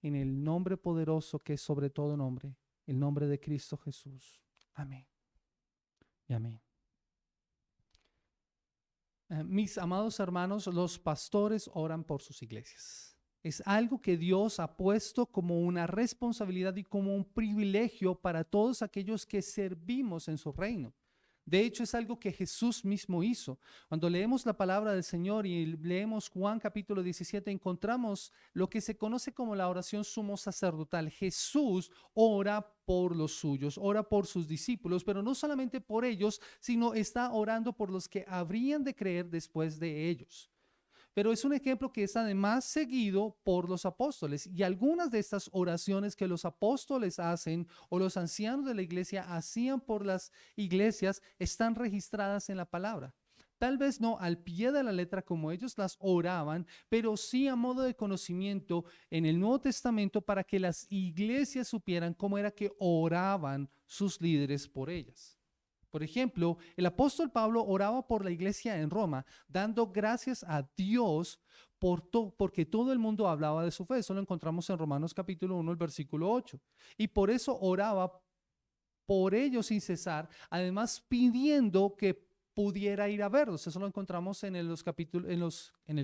en el nombre poderoso que es sobre todo nombre, el nombre de Cristo Jesús. Amén y amén. Mis amados hermanos, los pastores oran por sus iglesias. Es algo que Dios ha puesto como una responsabilidad y como un privilegio para todos aquellos que servimos en su reino. De hecho, es algo que Jesús mismo hizo. Cuando leemos la palabra del Señor y leemos Juan capítulo 17, encontramos lo que se conoce como la oración sumo sacerdotal. Jesús ora por los suyos, ora por sus discípulos, pero no solamente por ellos, sino está orando por los que habrían de creer después de ellos. Pero es un ejemplo que es además seguido por los apóstoles, y algunas de estas oraciones que los apóstoles hacen o los ancianos de la iglesia hacían por las iglesias están registradas en la palabra. Tal vez no al pie de la letra como ellos las oraban, pero sí a modo de conocimiento en el Nuevo Testamento para que las iglesias supieran cómo era que oraban sus líderes por ellas. Por ejemplo, el apóstol Pablo oraba por la iglesia en Roma, dando gracias a Dios porque todo el mundo hablaba de su fe. Eso lo encontramos en Romanos capítulo 1, el versículo 8. Y por eso oraba por ellos sin cesar, además pidiendo que pudiera ir a verlos. Eso lo encontramos en el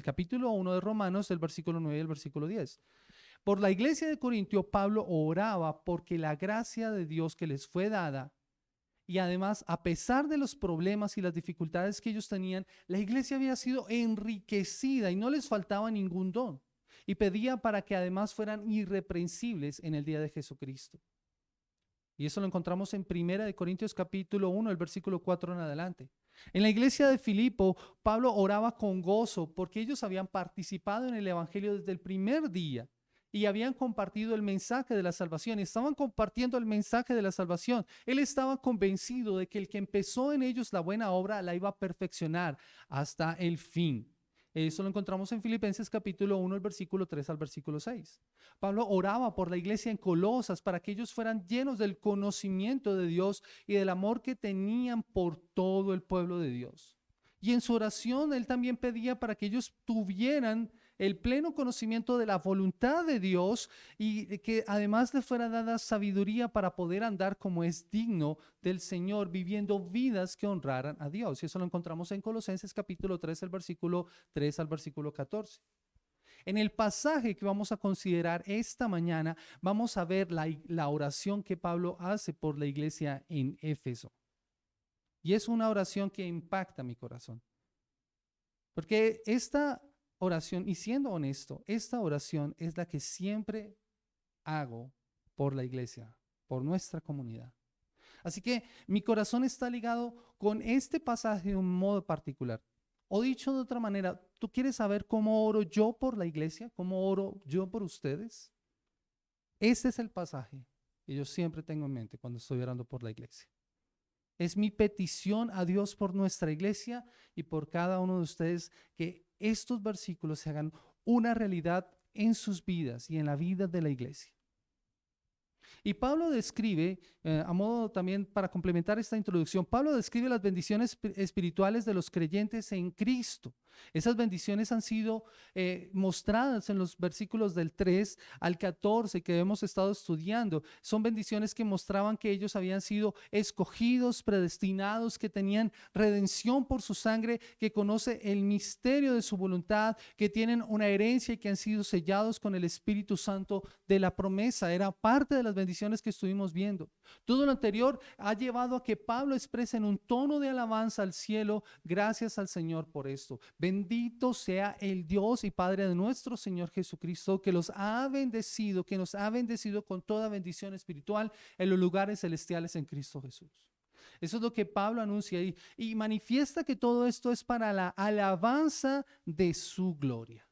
capítulo 1 de Romanos, el versículo 9 y el versículo 10. Por la iglesia de Corintio, Pablo oraba porque la gracia de Dios que les fue dada, y además, a pesar de los problemas y las dificultades que ellos tenían, la iglesia había sido enriquecida y no les faltaba ningún don. Y pedía para que además fueran irreprensibles en el día de Jesucristo. Y eso lo encontramos en 1 Corintios capítulo 1, el versículo 4 en adelante. En la iglesia de Filipo, Pablo oraba con gozo porque ellos habían participado en el evangelio desde el primer día y habían compartido el mensaje de la salvación. Estaban compartiendo el mensaje de la salvación. Él estaba convencido de que el que empezó en ellos la buena obra la iba a perfeccionar hasta el fin. Eso lo encontramos en Filipenses capítulo 1, el versículo 3 al versículo 6. Pablo oraba por la iglesia en Colosas para que ellos fueran llenos del conocimiento de Dios y del amor que tenían por todo el pueblo de Dios. Y en su oración él también pedía para que ellos tuvieran el pleno conocimiento de la voluntad de Dios y que además les fuera dada sabiduría para poder andar como es digno del Señor, viviendo vidas que honraran a Dios. Y eso lo encontramos en Colosenses capítulo 3, el versículo 3 al versículo 14. En el pasaje que vamos a considerar esta mañana, vamos a ver la oración que Pablo hace por la iglesia en Éfeso. Y es una oración que impacta mi corazón. Porque esta oración, y siendo honesto, esta oración es la que siempre hago por la iglesia, por nuestra comunidad. Así que mi corazón está ligado con este pasaje de un modo particular. O dicho de otra manera, ¿tú quieres saber cómo oro yo por la iglesia? ¿Cómo oro yo por ustedes? Este es el pasaje que yo siempre tengo en mente cuando estoy orando por la iglesia. Es mi petición a Dios por nuestra iglesia y por cada uno de ustedes que estos versículos se hagan una realidad en sus vidas y en la vida de la iglesia. Y Pablo describe, a modo también para complementar esta introducción, Pablo describe las bendiciones espirituales de los creyentes en Cristo. Esas bendiciones han sido mostradas en los versículos del 3 al 14 que hemos estado estudiando. Son bendiciones que mostraban que ellos habían sido escogidos, predestinados, que tenían redención por su sangre, que conoce el misterio de su voluntad, que tienen una herencia y que han sido sellados con el Espíritu Santo de la promesa. Era parte de las bendiciones que estuvimos viendo. Todo lo anterior ha llevado a que Pablo exprese en un tono de alabanza al cielo, gracias al Señor por esto. Bendito sea el Dios y Padre de nuestro Señor Jesucristo, que los ha bendecido, que nos ha bendecido con toda bendición espiritual en los lugares celestiales en Cristo Jesús. Eso es lo que Pablo anuncia ahí y manifiesta que todo esto es para la alabanza de su gloria.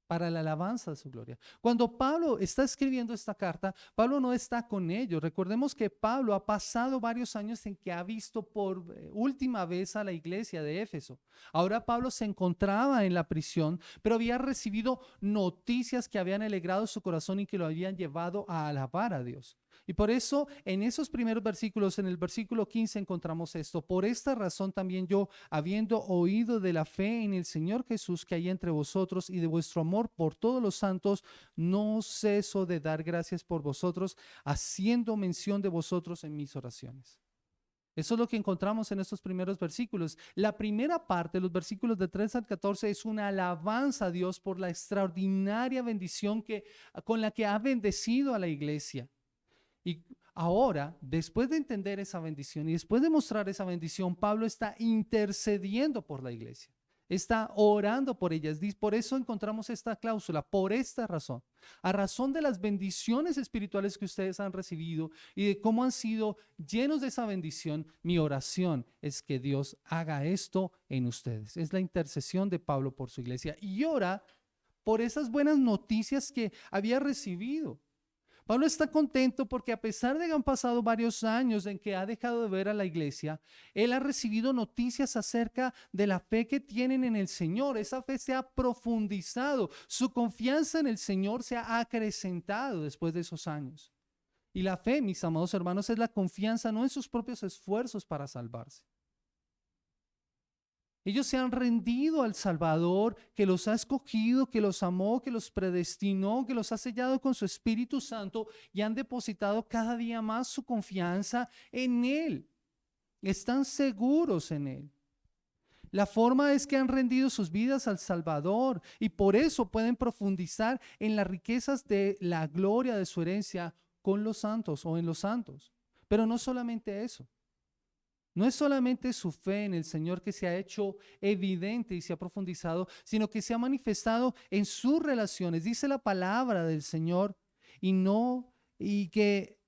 Para la alabanza de su gloria. Cuando Pablo está escribiendo esta carta, Pablo no está con ellos. Recordemos que Pablo ha pasado varios años en que ha visto por última vez a la iglesia de Éfeso. Ahora Pablo se encontraba en la prisión, pero había recibido noticias que habían alegrado su corazón y que lo habían llevado a alabar a Dios. Y por eso en esos primeros versículos, en el versículo 15 encontramos esto. Por esta razón también yo, habiendo oído de la fe en el Señor Jesús que hay entre vosotros y de vuestro amor por todos los santos, no ceso de dar gracias por vosotros, haciendo mención de vosotros en mis oraciones. Eso es lo que encontramos en estos primeros versículos. La primera parte, los versículos de 3 al 14, es una alabanza a Dios por la extraordinaria bendición con la que ha bendecido a la iglesia. Y ahora, después de entender esa bendición y después de mostrar esa bendición, Pablo está intercediendo por la iglesia. Está orando por ellas. Por eso encontramos esta cláusula, por esta razón. A razón de las bendiciones espirituales que ustedes han recibido y de cómo han sido llenos de esa bendición, mi oración es que Dios haga esto en ustedes. Es la intercesión de Pablo por su iglesia. Y ora por esas buenas noticias que había recibido. Pablo está contento porque a pesar de que han pasado varios años en que ha dejado de ver a la iglesia, él ha recibido noticias acerca de la fe que tienen en el Señor. Esa fe se ha profundizado, su confianza en el Señor se ha acrecentado después de esos años. Y la fe, mis amados hermanos, es la confianza no en sus propios esfuerzos para salvarse. Ellos se han rendido al Salvador que los ha escogido, que los amó, que los predestinó, que los ha sellado con su Espíritu Santo y han depositado cada día más su confianza en Él. Están seguros en Él. La forma es que han rendido sus vidas al Salvador y por eso pueden profundizar en las riquezas de la gloria de su herencia con los santos o en los santos. Pero no solamente eso. No es solamente su fe en el Señor que se ha hecho evidente y se ha profundizado, sino que se ha manifestado en sus relaciones. Dice la palabra del Señor y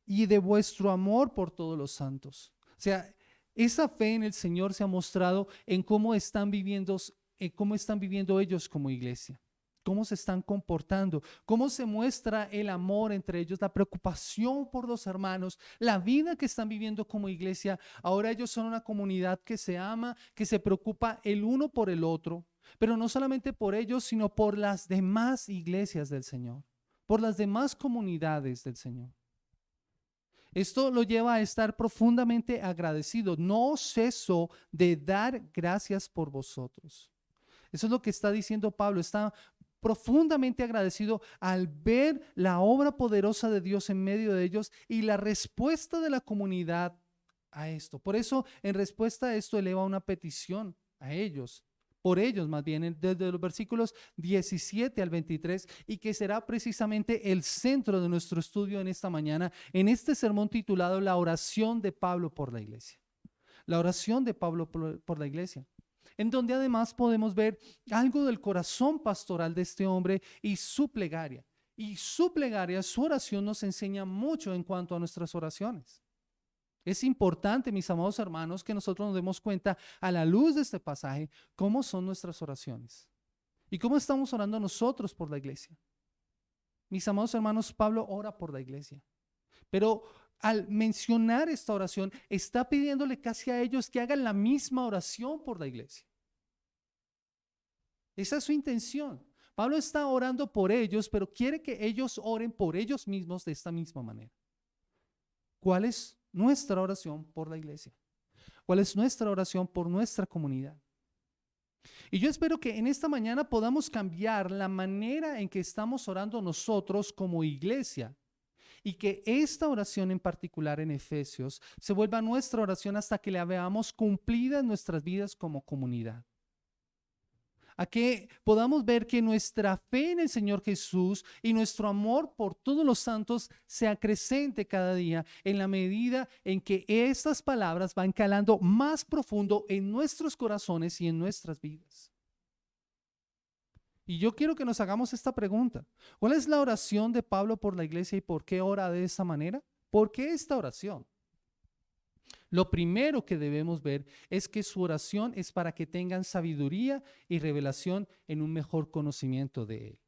de vuestro amor por todos los santos. O sea, esa fe en el Señor se ha mostrado en cómo están viviendo ellos como iglesia. Cómo se están comportando, cómo se muestra el amor entre ellos, la preocupación por los hermanos, la vida que están viviendo como iglesia. Ahora ellos son una comunidad que se ama, que se preocupa el uno por el otro, pero no solamente por ellos, sino por las demás iglesias del Señor, por las demás comunidades del Señor. Esto lo lleva a estar profundamente agradecido. No ceso de dar gracias por vosotros. Eso es lo que está diciendo Pablo. Está profundamente agradecido al ver la obra poderosa de Dios en medio de ellos y la respuesta de la comunidad a esto. Por eso, en respuesta a esto, eleva una petición a ellos, por ellos más bien, desde los versículos 17 al 23, y que será precisamente el centro de nuestro estudio en esta mañana, en este sermón titulado La oración de Pablo por la iglesia. La oración de Pablo por la iglesia, en donde además podemos ver algo del corazón pastoral de este hombre y su plegaria. Y su plegaria, su oración nos enseña mucho en cuanto a nuestras oraciones. Es importante, mis amados hermanos, que nosotros nos demos cuenta a la luz de este pasaje cómo son nuestras oraciones y cómo estamos orando nosotros por la iglesia. Mis amados hermanos, Pablo ora por la iglesia, pero al mencionar esta oración, está pidiéndole casi a ellos que hagan la misma oración por la iglesia. Esa es su intención. Pablo está orando por ellos, pero quiere que ellos oren por ellos mismos de esta misma manera. ¿Cuál es nuestra oración por la iglesia? ¿Cuál es nuestra oración por nuestra comunidad? Y yo espero que en esta mañana podamos cambiar la manera en que estamos orando nosotros como iglesia. Y que esta oración en particular en Efesios se vuelva nuestra oración hasta que la veamos cumplida en nuestras vidas como comunidad. A que podamos ver que nuestra fe en el Señor Jesús y nuestro amor por todos los santos se acrecente cada día en la medida en que estas palabras van calando más profundo en nuestros corazones y en nuestras vidas. Y yo quiero que nos hagamos esta pregunta. ¿Cuál es la oración de Pablo por la iglesia y por qué ora de esa manera? ¿Por qué esta oración? Lo primero que debemos ver es que su oración es para que tengan sabiduría y revelación en un mejor conocimiento de Él.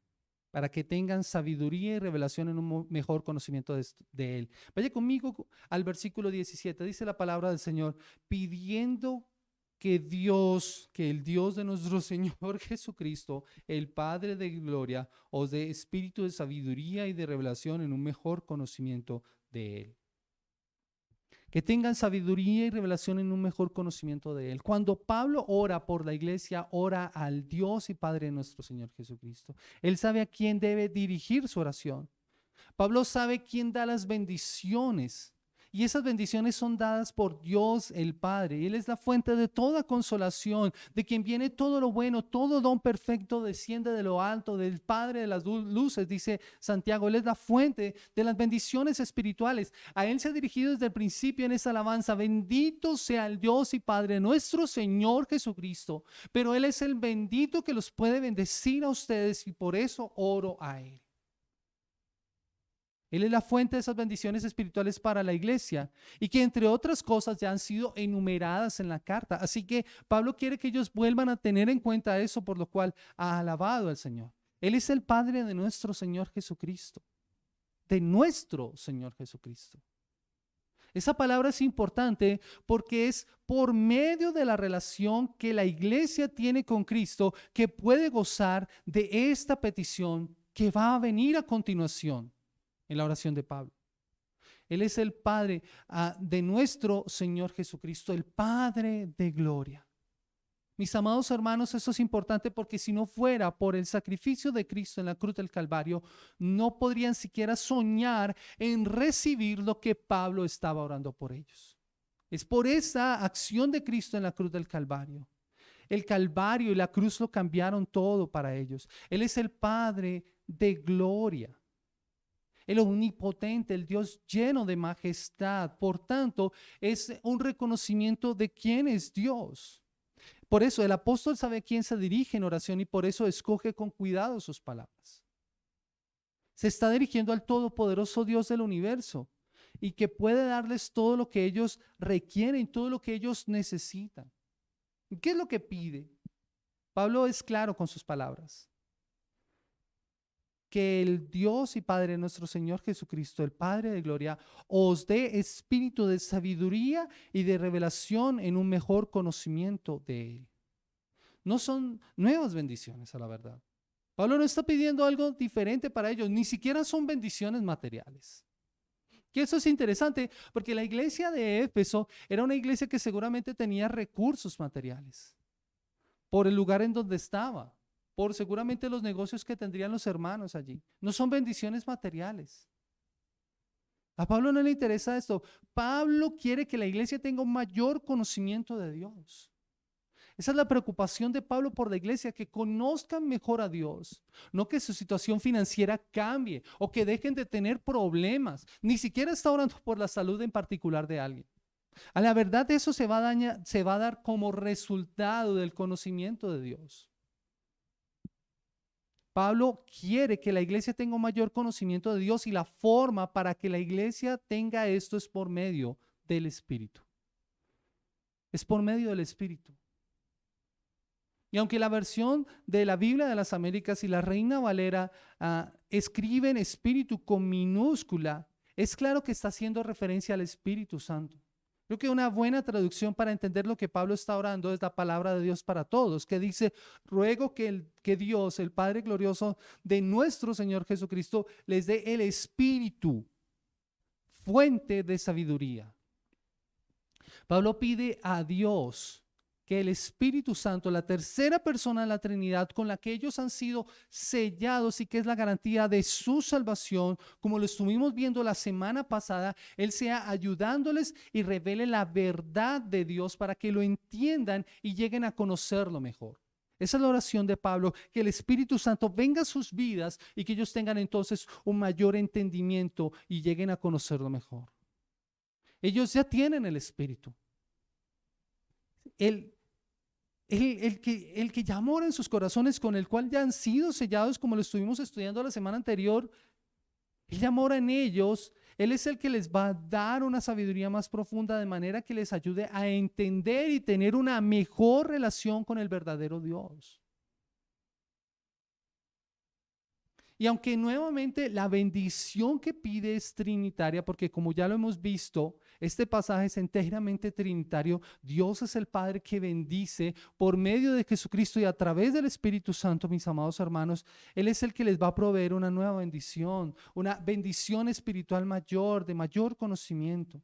Para que tengan sabiduría y revelación en un mejor conocimiento de Él. Vaya conmigo al versículo 17. Dice la palabra del Señor, pidiendo que el Dios de nuestro Señor Jesucristo, el Padre de gloria, os dé espíritu de sabiduría y de revelación en un mejor conocimiento de Él. Que tengan sabiduría y revelación en un mejor conocimiento de Él. Cuando Pablo ora por la iglesia, ora al Dios y Padre de nuestro Señor Jesucristo. Él sabe a quién debe dirigir su oración. Pablo sabe quién da las bendiciones. Y esas bendiciones son dadas por Dios el Padre. Él es la fuente de toda consolación, de quien viene todo lo bueno, todo don perfecto desciende de lo alto, del Padre de las luces, dice Santiago. Él es la fuente de las bendiciones espirituales. A Él se ha dirigido desde el principio en esta alabanza. Bendito sea el Dios y Padre, nuestro Señor Jesucristo. Pero Él es el bendito que los puede bendecir a ustedes y por eso oro a Él. Él es la fuente de esas bendiciones espirituales para la iglesia y que entre otras cosas ya han sido enumeradas en la carta. Así que Pablo quiere que ellos vuelvan a tener en cuenta eso, por lo cual ha alabado al Señor. Él es el Padre de nuestro Señor Jesucristo, de nuestro Señor Jesucristo. Esa palabra es importante porque es por medio de la relación que la iglesia tiene con Cristo que puede gozar de esta petición que va a venir a continuación en la oración de Pablo. Él es el Padre de nuestro Señor Jesucristo, el Padre de gloria. Mis amados hermanos, esto es importante porque si no fuera por el sacrificio de Cristo en la cruz del Calvario, no podrían siquiera soñar en recibir lo que Pablo estaba orando por ellos. Es por esa acción de Cristo en la cruz del Calvario. El Calvario y la cruz lo cambiaron todo para ellos. Él es el Padre de gloria. El omnipotente, el Dios lleno de majestad. Por tanto, es un reconocimiento de quién es Dios. Por eso el apóstol sabe a quién se dirige en oración y por eso escoge con cuidado sus palabras. Se está dirigiendo al todopoderoso Dios del universo y que puede darles todo lo que ellos requieren, todo lo que ellos necesitan. ¿Qué es lo que pide? Pablo es claro con sus palabras. Que el Dios y Padre nuestro Señor Jesucristo, el Padre de gloria, os dé espíritu de sabiduría y de revelación en un mejor conocimiento de Él. No son nuevas bendiciones, a la verdad. Pablo no está pidiendo algo diferente para ellos, ni siquiera son bendiciones materiales. Que eso es interesante, porque la iglesia de Éfeso era una iglesia que seguramente tenía recursos materiales por el lugar en donde estaba, por seguramente los negocios que tendrían los hermanos allí. No son bendiciones materiales. A Pablo no le interesa esto. Pablo quiere que la iglesia tenga un mayor conocimiento de Dios. Esa es la preocupación de Pablo por la iglesia, que conozcan mejor a Dios, no que su situación financiera cambie o que dejen de tener problemas. Ni siquiera está orando por la salud en particular de alguien. A la verdad, eso se va a dar como resultado del conocimiento de Dios. Pablo quiere que la iglesia tenga un mayor conocimiento de Dios y la forma para que la iglesia tenga esto es por medio del Espíritu. Es por medio del Espíritu. Y aunque la versión de la Biblia de las Américas y la Reina Valera escriben Espíritu con minúscula, es claro que está haciendo referencia al Espíritu Santo. Creo que una buena traducción para entender lo que Pablo está orando es la palabra de Dios para todos, que dice: ruego que Dios, el Padre glorioso de nuestro Señor Jesucristo, les dé el Espíritu, fuente de sabiduría. Pablo pide a Dios que el Espíritu Santo, la tercera persona de la Trinidad con la que ellos han sido sellados y que es la garantía de su salvación, como lo estuvimos viendo la semana pasada, Él sea ayudándoles y revele la verdad de Dios para que lo entiendan y lleguen a conocerlo mejor. Esa es la oración de Pablo, que el Espíritu Santo venga a sus vidas y que ellos tengan entonces un mayor entendimiento y lleguen a conocerlo mejor. Ellos ya tienen el Espíritu. El que ya mora en sus corazones, con el cual ya han sido sellados, como lo estuvimos estudiando la semana anterior, Él ya mora en ellos. Él es el que les va a dar una sabiduría más profunda, de manera que les ayude a entender y tener una mejor relación con el verdadero Dios. Y aunque nuevamente la bendición que pide es trinitaria, porque como ya lo hemos visto, este pasaje es enteramente trinitario. Dios es el Padre que bendice por medio de Jesucristo y a través del Espíritu Santo, mis amados hermanos. Él es el que les va a proveer una nueva bendición, una bendición espiritual mayor, de mayor conocimiento.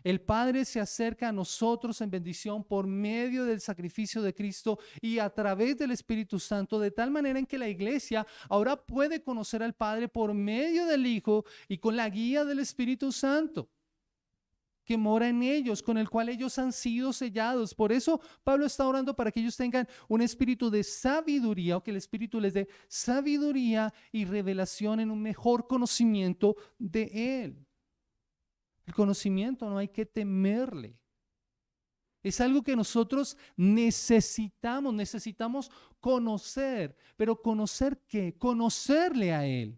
El Padre se acerca a nosotros en bendición por medio del sacrificio de Cristo y a través del Espíritu Santo, de tal manera en que la iglesia ahora puede conocer al Padre por medio del Hijo y con la guía del Espíritu Santo que mora en ellos, con el cual ellos han sido sellados. Por eso Pablo está orando para que ellos tengan un espíritu de sabiduría, o que el Espíritu les dé sabiduría y revelación en un mejor conocimiento de Él. El conocimiento no hay que temerle. Es algo que nosotros necesitamos conocer. ¿Pero conocer qué? Conocerle a Él.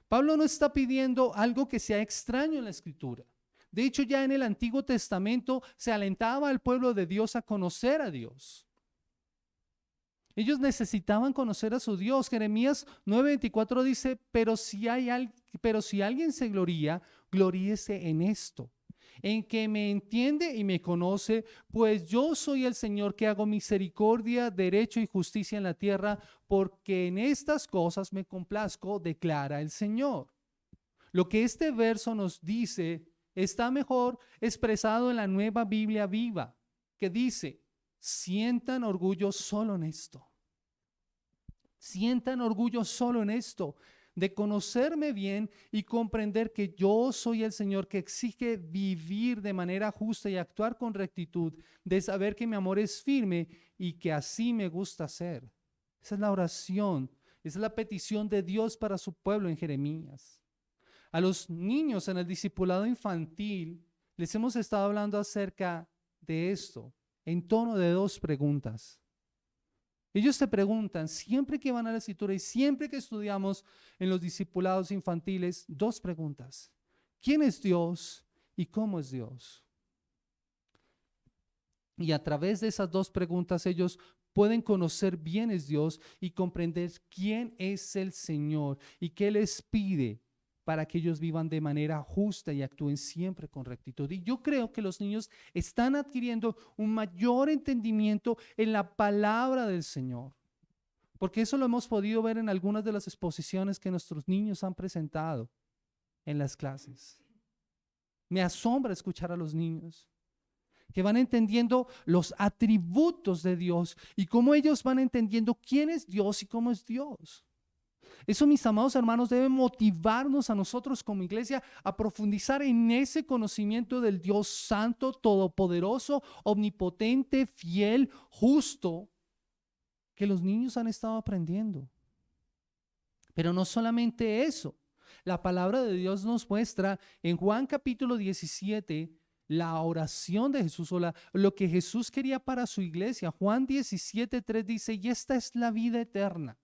Pablo no está pidiendo algo que sea extraño en la Escritura. De hecho, ya en el Antiguo Testamento se alentaba al pueblo de Dios a conocer a Dios. Ellos necesitaban conocer a su Dios. Jeremías 9:24 dice, pero si alguien se gloría, gloríese en esto, en que me entiende y me conoce, pues yo soy el Señor que hago misericordia, derecho y justicia en la tierra, porque en estas cosas me complazco, declara el Señor. Lo que este verso nos dice está mejor expresado en la Nueva Biblia Viva, que dice, sientan orgullo solo en esto. Sientan orgullo solo en esto, de conocerme bien y comprender que yo soy el Señor que exige vivir de manera justa y actuar con rectitud, de saber que mi amor es firme y que así me gusta hacer. Esa es la oración, esa es la petición de Dios para su pueblo en Jeremías. A los niños en el discipulado infantil les hemos estado hablando acerca de esto en tono de 2 preguntas. Ellos se preguntan, siempre que van a la escritura y siempre que estudiamos en los discipulados infantiles, 2 preguntas. ¿Quién es Dios y cómo es Dios? Y a través de esas 2 preguntas ellos pueden conocer bien es Dios y comprender quién es el Señor y qué les pide para que ellos vivan de manera justa y actúen siempre con rectitud. Y yo creo que los niños están adquiriendo un mayor entendimiento en la palabra del Señor, porque eso lo hemos podido ver en algunas de las exposiciones que nuestros niños han presentado en las clases. Me asombra escuchar a los niños que van entendiendo los atributos de Dios y cómo ellos van entendiendo quién es Dios y cómo es Dios. Eso, mis amados hermanos, debe motivarnos a nosotros como iglesia a profundizar en ese conocimiento del Dios santo, todopoderoso, omnipotente, fiel, justo, que los niños han estado aprendiendo. Pero no solamente eso. La palabra de Dios nos muestra en Juan capítulo 17 la oración de Jesús o lo que Jesús quería para su iglesia. Juan 17:3 dice, y esta es la vida eterna.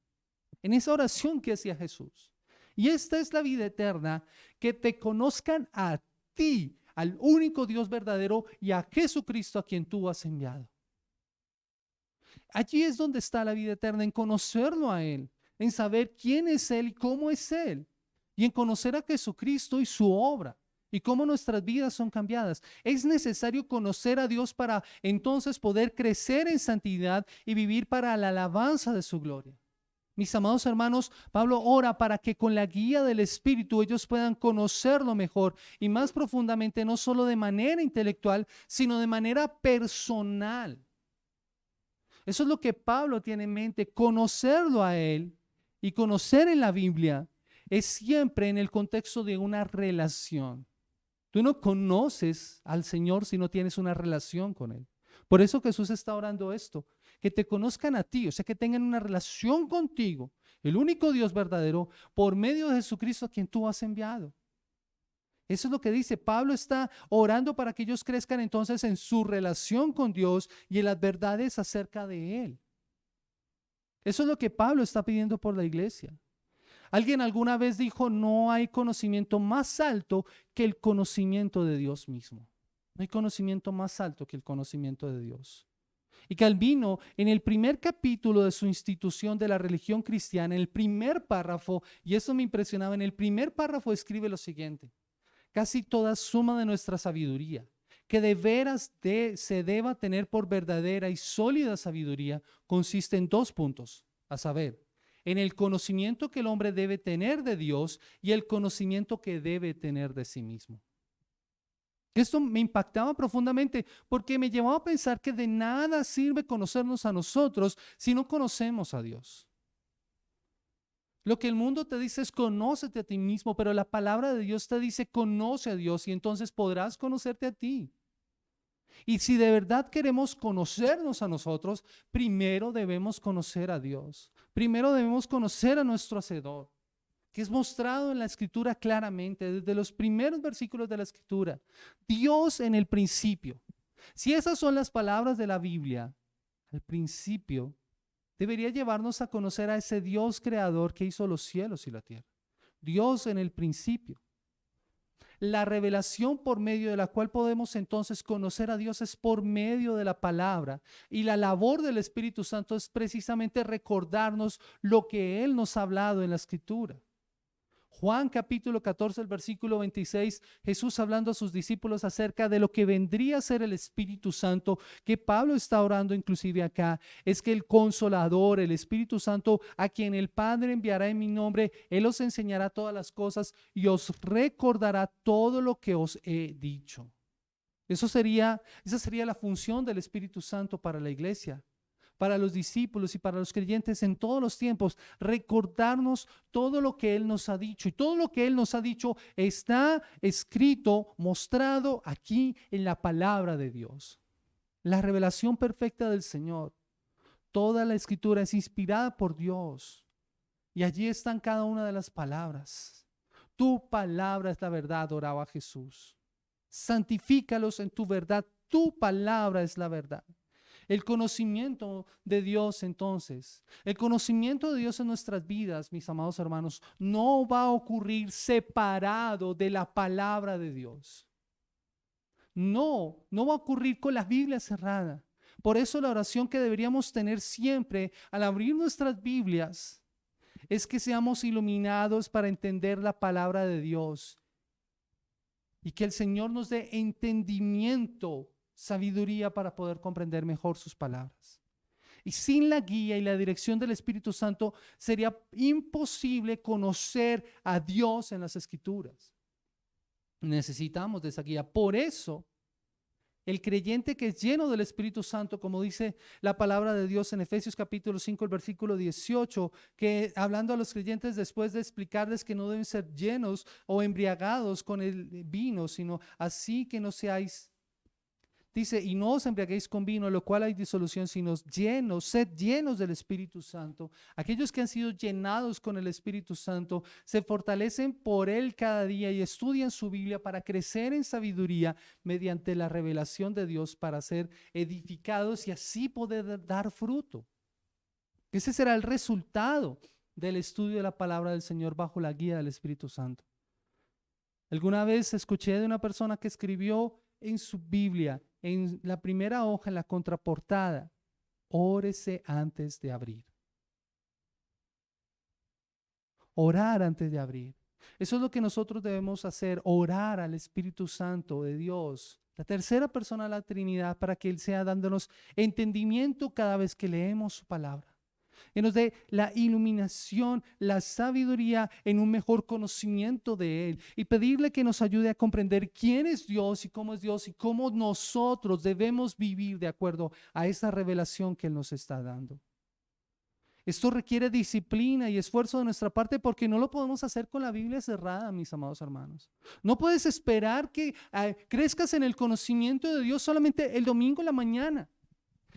En esa oración que hacía Jesús. Y esta es la vida eterna, que te conozcan a ti, al único Dios verdadero, y a Jesucristo a quien tú has enviado. Allí es donde está la vida eterna, en conocerlo a Él, en saber quién es Él y cómo es Él, y en conocer a Jesucristo y su obra, y cómo nuestras vidas son cambiadas. Es necesario conocer a Dios para entonces poder crecer en santidad y vivir para la alabanza de su gloria. Mis amados hermanos, Pablo ora para que con la guía del Espíritu ellos puedan conocerlo mejor y más profundamente, no solo de manera intelectual, sino de manera personal. Eso es lo que Pablo tiene en mente, conocerlo a Él y conocer en la Biblia es siempre en el contexto de una relación. Tú no conoces al Señor si no tienes una relación con Él. Por eso Jesús está orando esto, que te conozcan a ti, o sea, que tengan una relación contigo, el único Dios verdadero, por medio de Jesucristo a quien tú has enviado. Eso es lo que dice. Pablo está orando para que ellos crezcan entonces en su relación con Dios y en las verdades acerca de Él. Eso es lo que Pablo está pidiendo por la iglesia. Alguien alguna vez dijo, no hay conocimiento más alto que el conocimiento de Dios mismo. No hay conocimiento más alto que el conocimiento de Dios. Y Calvino, en el primer capítulo de su institución de la religión cristiana, en el primer párrafo, y eso me impresionaba, en el primer párrafo escribe lo siguiente: casi toda suma de nuestra sabiduría, que de veras se deba tener por verdadera y sólida sabiduría, consiste en 2 puntos, a saber, en el conocimiento que el hombre debe tener de Dios y el conocimiento que debe tener de sí mismo. Esto me impactaba profundamente porque me llevaba a pensar que de nada sirve conocernos a nosotros si no conocemos a Dios. Lo que el mundo te dice es conócete a ti mismo, pero la palabra de Dios te dice conoce a Dios y entonces podrás conocerte a ti. Y si de verdad queremos conocernos a nosotros, primero debemos conocer a Dios. Primero debemos conocer a nuestro Hacedor, que es mostrado en la Escritura claramente, desde los primeros versículos de la Escritura. Dios en el principio. Si esas son las palabras de la Biblia, al principio debería llevarnos a conocer a ese Dios creador que hizo los cielos y la tierra. Dios en el principio. La revelación por medio de la cual podemos entonces conocer a Dios es por medio de la palabra. Y la labor del Espíritu Santo es precisamente recordarnos lo que Él nos ha hablado en la Escritura. Juan capítulo 14, el versículo 26, Jesús hablando a sus discípulos acerca de lo que vendría a ser el Espíritu Santo, que Pablo está orando inclusive acá, es que el Consolador, el Espíritu Santo, a quien el Padre enviará en mi nombre, Él os enseñará todas las cosas y os recordará todo lo que os he dicho. Esa sería la función del Espíritu Santo para la iglesia, para los discípulos y para los creyentes en todos los tiempos, recordarnos todo lo que Él nos ha dicho. Y todo lo que Él nos ha dicho está escrito, mostrado aquí en la palabra de Dios. La revelación perfecta del Señor. Toda la Escritura es inspirada por Dios. Y allí están cada una de las palabras. Tu palabra es la verdad, oraba Jesús. Santifícalos en tu verdad. Tu palabra es la verdad. El conocimiento de Dios entonces, el conocimiento de Dios en nuestras vidas, mis amados hermanos, no va a ocurrir separado de la palabra de Dios. No va a ocurrir con la Biblia cerrada. Por eso la oración que deberíamos tener siempre al abrir nuestras Biblias es que seamos iluminados para entender la palabra de Dios y que el Señor nos dé entendimiento, sabiduría para poder comprender mejor sus palabras. Y sin la guía y la dirección del Espíritu Santo sería imposible conocer a Dios en las Escrituras. Necesitamos de esa guía. Por eso, el creyente que es lleno del Espíritu Santo, como dice la palabra de Dios en Efesios capítulo 5, el versículo 18, que hablando a los creyentes después de explicarles que no deben ser llenos o embriagados con el vino, sino así que no seáis. Dice, y no os embriaguéis con vino, lo cual hay disolución, sino sed llenos del Espíritu Santo. Aquellos que han sido llenados con el Espíritu Santo se fortalecen por Él cada día y estudian su Biblia para crecer en sabiduría mediante la revelación de Dios, para ser edificados y así poder dar fruto. Ese será el resultado del estudio de la palabra del Señor bajo la guía del Espíritu Santo. Alguna vez escuché de una persona que escribió en su Biblia, en la primera hoja, en la contraportada, órese antes de abrir. Orar antes de abrir. Eso es lo que nosotros debemos hacer, orar al Espíritu Santo de Dios, la tercera persona de la Trinidad, para que Él sea dándonos entendimiento cada vez que leemos su palabra. Que nos dé la iluminación, la sabiduría en un mejor conocimiento de Él y pedirle que nos ayude a comprender quién es Dios y cómo nosotros debemos vivir de acuerdo a esa revelación que Él nos está dando. Esto requiere disciplina y esfuerzo de nuestra parte porque no lo podemos hacer con la Biblia cerrada, mis amados hermanos. No puedes esperar que crezcas en el conocimiento de Dios solamente el domingo en la mañana.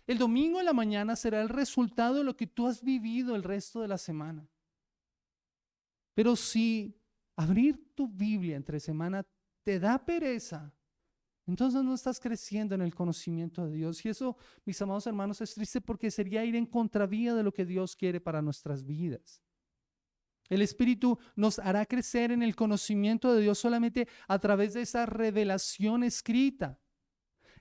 El domingo en la mañana será el resultado de lo que tú has vivido el resto de la semana. Pero si abrir tu Biblia entre semana te da pereza, entonces no estás creciendo en el conocimiento de Dios. Y eso, mis amados hermanos, es triste porque sería ir en contravía de lo que Dios quiere para nuestras vidas. El Espíritu nos hará crecer en el conocimiento de Dios solamente a través de esa revelación escrita.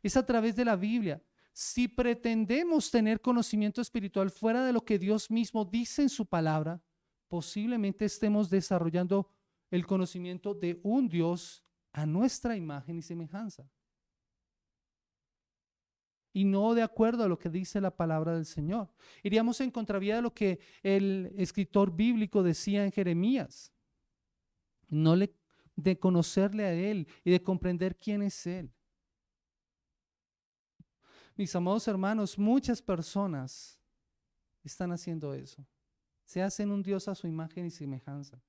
Es a través de la Biblia. Si pretendemos tener conocimiento espiritual fuera de lo que Dios mismo dice en su palabra, posiblemente estemos desarrollando el conocimiento de un Dios a nuestra imagen y semejanza, y no de acuerdo a lo que dice la palabra del Señor. Iríamos en contravía de lo que el escritor bíblico decía en Jeremías, de conocerle a Él y de comprender quién es Él. Mis amados hermanos, muchas personas están haciendo eso. Se hacen un Dios a su imagen y semejanza.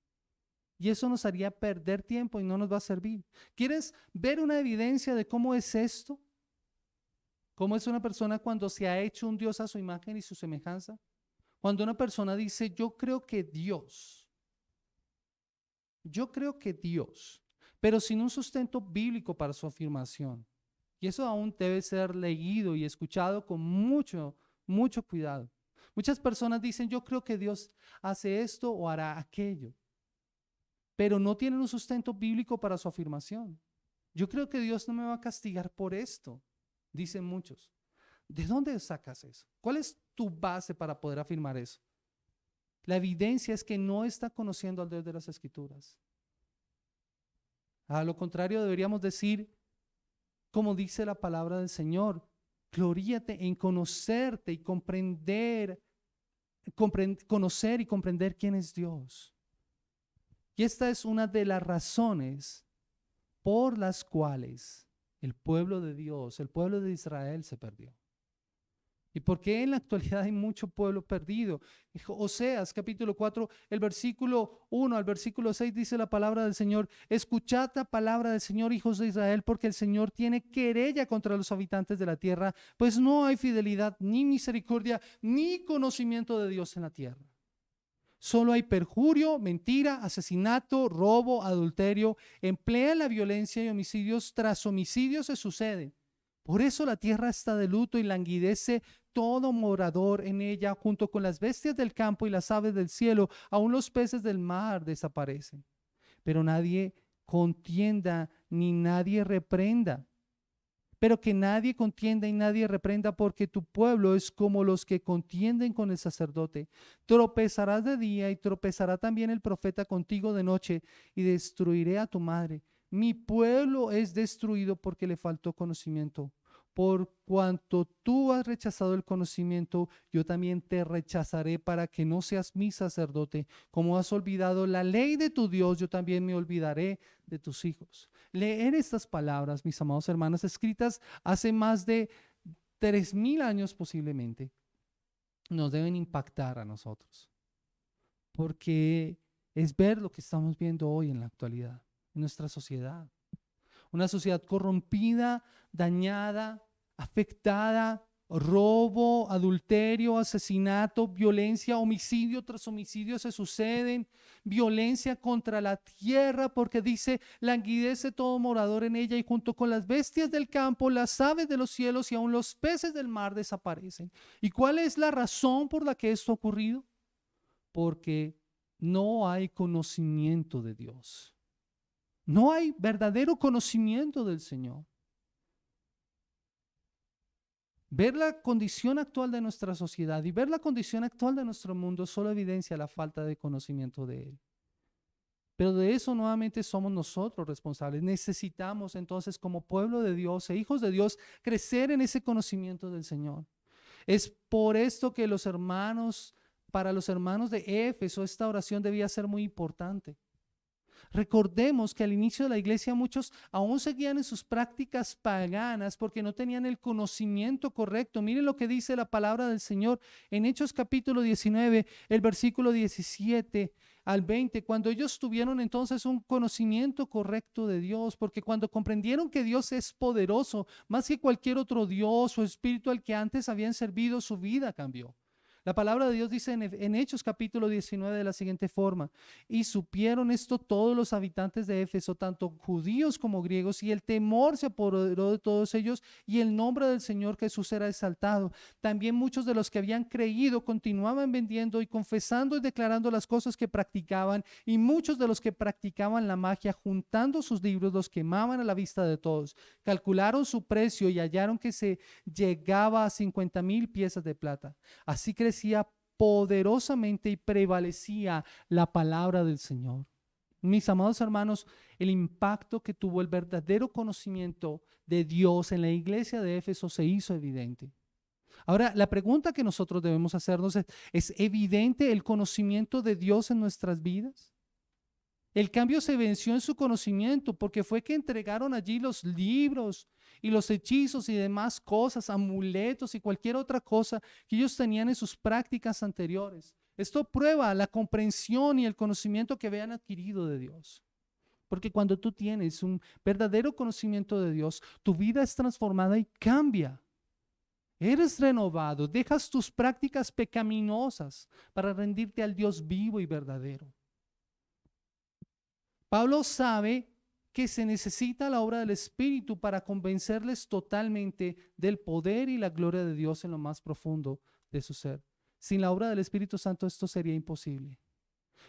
Y eso nos haría perder tiempo y no nos va a servir. ¿Quieres ver una evidencia de cómo es esto? ¿Cómo es una persona cuando se ha hecho un Dios a su imagen y su semejanza? Cuando una persona dice, yo creo que Dios, pero sin un sustento bíblico para su afirmación. Y eso aún debe ser leído y escuchado con mucho, mucho cuidado. Muchas personas dicen, yo creo que Dios hace esto o hará aquello, pero no tienen un sustento bíblico para su afirmación. Yo creo que Dios no me va a castigar por esto, dicen muchos. ¿De dónde sacas eso? ¿Cuál es tu base para poder afirmar eso? La evidencia es que no está conociendo al Dios de las Escrituras. A lo contrario, deberíamos decir, como dice la palabra del Señor, gloríate en conocerte y conocer y comprender quién es Dios. Y esta es una de las razones por las cuales el pueblo de Dios, el pueblo de Israel se perdió. ¿Y por qué en la actualidad hay mucho pueblo perdido? Oseas capítulo 4, el versículo 1 al versículo 6 dice la palabra del Señor: escuchad la palabra del Señor, hijos de Israel, porque el Señor tiene querella contra los habitantes de la tierra, pues no hay fidelidad, ni misericordia, ni conocimiento de Dios en la tierra. Solo hay perjurio, mentira, asesinato, robo, adulterio, emplean la violencia y homicidios tras homicidios se suceden. Por eso la tierra está de luto y languidece todo morador en ella, junto con las bestias del campo y las aves del cielo, aun los peces del mar desaparecen. Pero nadie contienda ni nadie reprenda. Pero que nadie contienda y nadie reprenda, porque tu pueblo es como los que contienden con el sacerdote. Tropezarás de día y tropezará también el profeta contigo de noche, y destruiré a tu madre. Mi pueblo es destruido porque le faltó conocimiento. Por cuanto tú has rechazado el conocimiento, yo también te rechazaré para que no seas mi sacerdote. Como has olvidado la ley de tu Dios, yo también me olvidaré de tus hijos. Leer estas palabras, mis amados hermanos, escritas hace más de 3000 años posiblemente, nos deben impactar a nosotros, porque es ver lo que estamos viendo hoy en la actualidad, en nuestra sociedad. Una sociedad corrompida, dañada, afectada, robo, adulterio, asesinato, violencia, homicidio tras homicidio se suceden, violencia contra la tierra, porque dice, languidece todo morador en ella, y junto con las bestias del campo, las aves de los cielos y aun los peces del mar desaparecen. ¿Y cuál es la razón por la que esto ha ocurrido? Porque no hay conocimiento de Dios. No hay verdadero conocimiento del Señor. Ver la condición actual de nuestra sociedad y ver la condición actual de nuestro mundo solo evidencia la falta de conocimiento de Él. Pero de eso nuevamente somos nosotros responsables. Necesitamos entonces, como pueblo de Dios e hijos de Dios, crecer en ese conocimiento del Señor. Es por esto que para los hermanos de Éfeso, esta oración debía ser muy importante. Recordemos que al inicio de la iglesia muchos aún seguían en sus prácticas paganas porque no tenían el conocimiento correcto. Miren lo que dice la palabra del Señor en Hechos capítulo 19, el versículo 17 al 20. Cuando ellos tuvieron entonces un conocimiento correcto de Dios, porque cuando comprendieron que Dios es poderoso, más que cualquier otro Dios o espíritu al que antes habían servido, su vida cambió. La palabra de Dios dice en Hechos capítulo 19 de la siguiente forma: y supieron esto todos los habitantes de Éfeso, tanto judíos como griegos, y el temor se apoderó de todos ellos, y el nombre del Señor Jesús era exaltado. También muchos de los que habían creído continuaban vendiendo y confesando y declarando las cosas que practicaban, y muchos de los que practicaban la magia, juntando sus libros, los quemaban a la vista de todos. Calcularon su precio y hallaron que se llegaba a 50,000 piezas de plata. Así crecía poderosamente y prevalecía la palabra del Señor. Mis amados hermanos, el impacto que tuvo el verdadero conocimiento de Dios en la iglesia de Éfeso se hizo evidente. Ahora, la pregunta que nosotros debemos hacernos ¿es evidente el conocimiento de Dios en nuestras vidas? El cambio se venció en su conocimiento, porque fue que entregaron allí los libros y los hechizos y demás cosas, amuletos y cualquier otra cosa que ellos tenían en sus prácticas anteriores. Esto prueba la comprensión y el conocimiento que habían adquirido de Dios. Porque cuando tú tienes un verdadero conocimiento de Dios, tu vida es transformada y cambia. Eres renovado, dejas tus prácticas pecaminosas para rendirte al Dios vivo y verdadero. Pablo sabe que se necesita la obra del Espíritu para convencerles totalmente del poder y la gloria de Dios en lo más profundo de su ser. Sin la obra del Espíritu Santo esto sería imposible.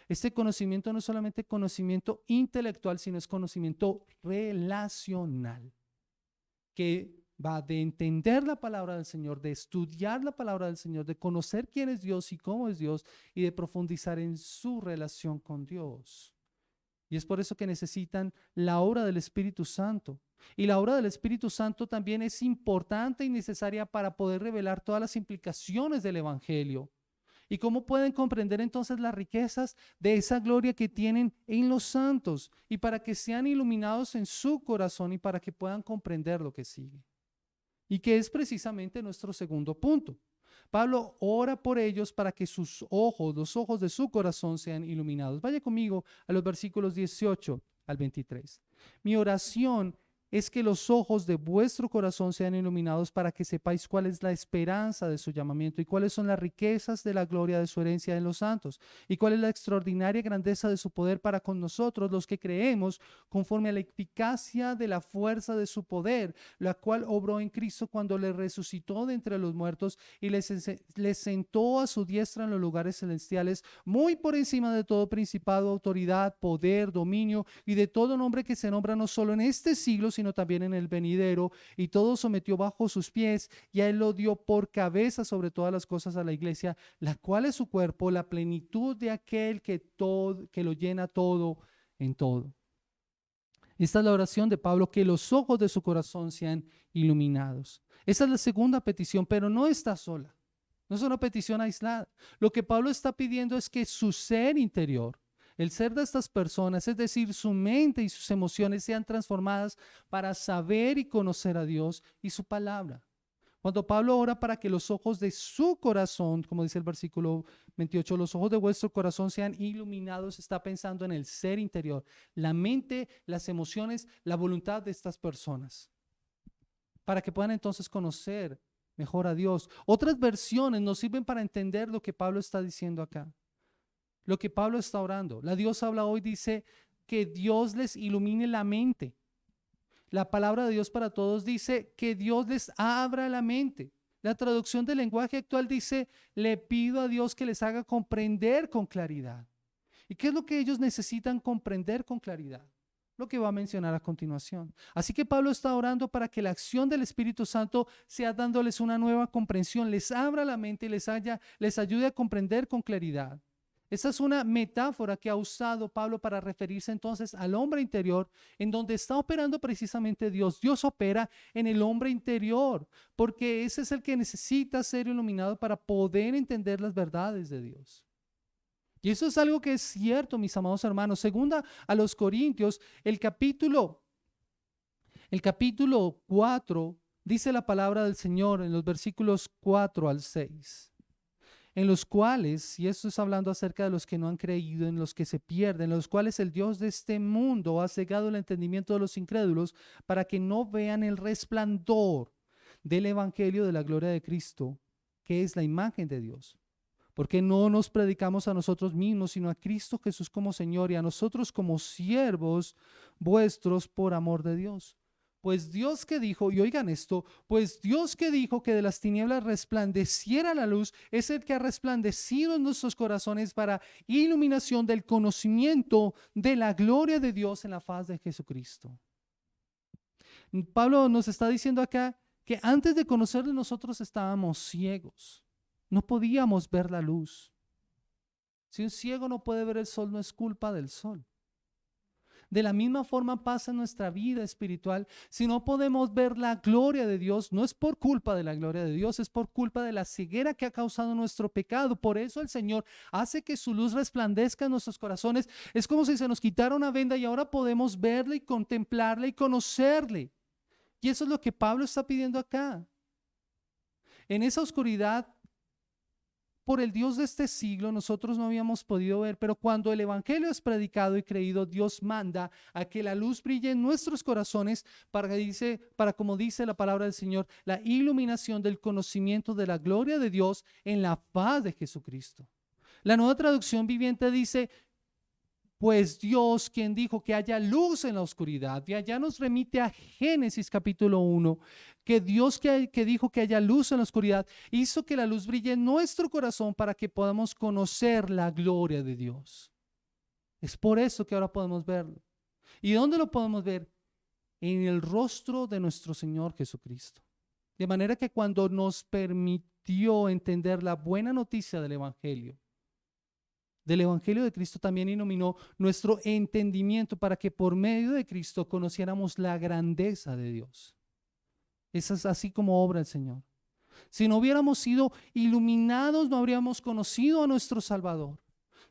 Este conocimiento no es solamente conocimiento intelectual, sino es conocimiento relacional, que va de entender la palabra del Señor, de estudiar la palabra del Señor, de conocer quién es Dios y cómo es Dios, y de profundizar en su relación con Dios. Y es por eso que necesitan la obra del Espíritu Santo. Y la obra del Espíritu Santo también es importante y necesaria para poder revelar todas las implicaciones del Evangelio. ¿Y cómo pueden comprender entonces las riquezas de esa gloria que tienen en los santos? Y para que sean iluminados en su corazón y para que puedan comprender lo que sigue. Y que es precisamente nuestro segundo punto. Pablo ora por ellos para que sus ojos, los ojos de su corazón sean iluminados. Vaya conmigo a los versículos 18 al 23. Mi oración es que los ojos de vuestro corazón sean iluminados para que sepáis cuál es la esperanza de su llamamiento y cuáles son las riquezas de la gloria de su herencia en los santos y cuál es la extraordinaria grandeza de su poder para con nosotros los que creemos, conforme a la eficacia de la fuerza de su poder, la cual obró en Cristo cuando le resucitó de entre los muertos y les sentó a su diestra en los lugares celestiales, muy por encima de todo principado, autoridad, poder, dominio y de todo nombre que se nombra no solo en este siglo, sino también en el venidero, y todo sometió bajo sus pies, y a él lo dio por cabeza sobre todas las cosas a la iglesia, la cual es su cuerpo, la plenitud de aquel que lo llena todo en todo. Esta es la oración de Pablo, que los ojos de su corazón sean iluminados. Esa es la segunda petición, pero no está sola. No es una petición aislada. Lo que Pablo está pidiendo es que su ser interior, el ser de estas personas, es decir, su mente y sus emociones, sean transformadas para saber y conocer a Dios y su palabra. Cuando Pablo ora para que los ojos de su corazón, como dice el versículo 28, los ojos de vuestro corazón sean iluminados, está pensando en el ser interior, la mente, las emociones, la voluntad de estas personas, para que puedan entonces conocer mejor a Dios. Otras versiones nos sirven para entender lo que Pablo está diciendo acá, lo que Pablo está orando. La Dios habla hoy, dice que Dios les ilumine la mente. La palabra de Dios para todos dice que Dios les abra la mente. La traducción del lenguaje actual dice, le pido a Dios que les haga comprender con claridad. ¿Y qué es lo que ellos necesitan comprender con claridad? Lo que va a mencionar a continuación. Así que Pablo está orando para que la acción del Espíritu Santo sea dándoles una nueva comprensión, les abra la mente y les ayude a comprender con claridad. Esa es una metáfora que ha usado Pablo para referirse entonces al hombre interior, en donde está operando precisamente Dios. Dios opera en el hombre interior, porque ese es el que necesita ser iluminado para poder entender las verdades de Dios. Y eso es algo que es cierto, mis amados hermanos. Segunda a los Corintios, el capítulo 4, dice la palabra del Señor en los versículos 4 al 6. En los cuales, y esto es hablando acerca de los que no han creído, en los que se pierden, en los cuales el Dios de este mundo ha cegado el entendimiento de los incrédulos para que no vean el resplandor del evangelio de la gloria de Cristo, que es la imagen de Dios. Porque no nos predicamos a nosotros mismos, sino a Cristo Jesús como Señor y a nosotros como siervos vuestros por amor de Dios. Pues Dios que dijo, y oigan esto, pues Dios que dijo que de las tinieblas resplandeciera la luz, es el que ha resplandecido en nuestros corazones para iluminación del conocimiento de la gloria de Dios en la faz de Jesucristo. Pablo nos está diciendo acá que antes de conocerle nosotros estábamos ciegos, no podíamos ver la luz. Si un ciego no puede ver el sol, no es culpa del sol. De la misma forma pasa en nuestra vida espiritual. Si no podemos ver la gloria de Dios, no es por culpa de la gloria de Dios, es por culpa de la ceguera que ha causado nuestro pecado. Por eso el Señor hace que su luz resplandezca en nuestros corazones. Es como si se nos quitara una venda y ahora podemos verle y contemplarle y conocerle. Y eso es lo que Pablo está pidiendo acá. En esa oscuridad, por el Dios de este siglo, nosotros no habíamos podido ver, pero cuando el Evangelio es predicado y creído, Dios manda a que la luz brille en nuestros corazones para como dice la palabra del Señor, la iluminación del conocimiento de la gloria de Dios en la faz de Jesucristo. La Nueva Traducción Viviente dice, pues Dios, quien dijo que haya luz en la oscuridad, y allá nos remite a Génesis capítulo 1, que Dios que dijo que haya luz en la oscuridad, hizo que la luz brille en nuestro corazón para que podamos conocer la gloria de Dios. Es por eso que ahora podemos verlo. ¿Y dónde lo podemos ver? En el rostro de nuestro Señor Jesucristo. De manera que cuando nos permitió entender la buena noticia del Evangelio de Cristo, también iluminó nuestro entendimiento para que por medio de Cristo conociéramos la grandeza de Dios. Eso es así como obra el Señor. Si no hubiéramos sido iluminados, no habríamos conocido a nuestro Salvador.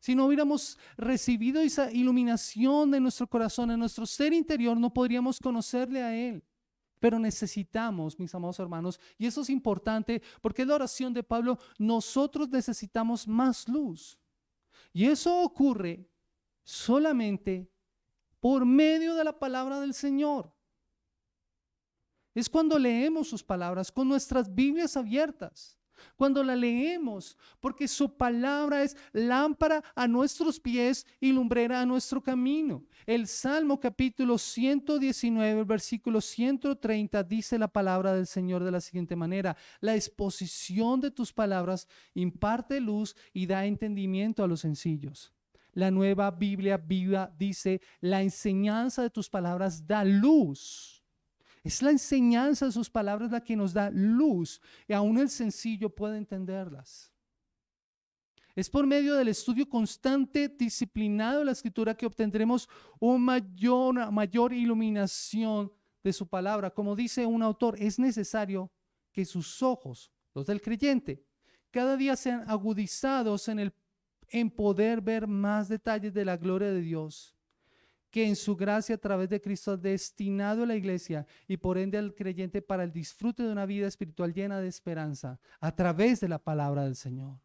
Si no hubiéramos recibido esa iluminación de nuestro corazón, en nuestro ser interior, no podríamos conocerle a Él. Pero necesitamos, mis amados hermanos, y eso es importante porque es la oración de Pablo, nosotros necesitamos más luz. Y eso ocurre solamente por medio de la palabra del Señor. Es cuando leemos sus palabras con nuestras Biblias abiertas. Cuando la leemos, porque su palabra es lámpara a nuestros pies y lumbrera a nuestro camino. El Salmo capítulo 119, versículo 130 dice la palabra del Señor de la siguiente manera: la exposición de tus palabras imparte luz y da entendimiento a los sencillos. La Nueva Biblia Viva dice: la enseñanza de tus palabras da luz. Es la enseñanza de sus palabras la que nos da luz y aún el sencillo puede entenderlas. Es por medio del estudio constante, disciplinado de la Escritura que obtendremos una mayor iluminación de su palabra. Como dice un autor, es necesario que sus ojos, los del creyente, cada día sean agudizados en poder ver más detalles de la gloria de Dios, que en su gracia a través de Cristo ha destinado a la iglesia y por ende al creyente para el disfrute de una vida espiritual llena de esperanza a través de la palabra del Señor.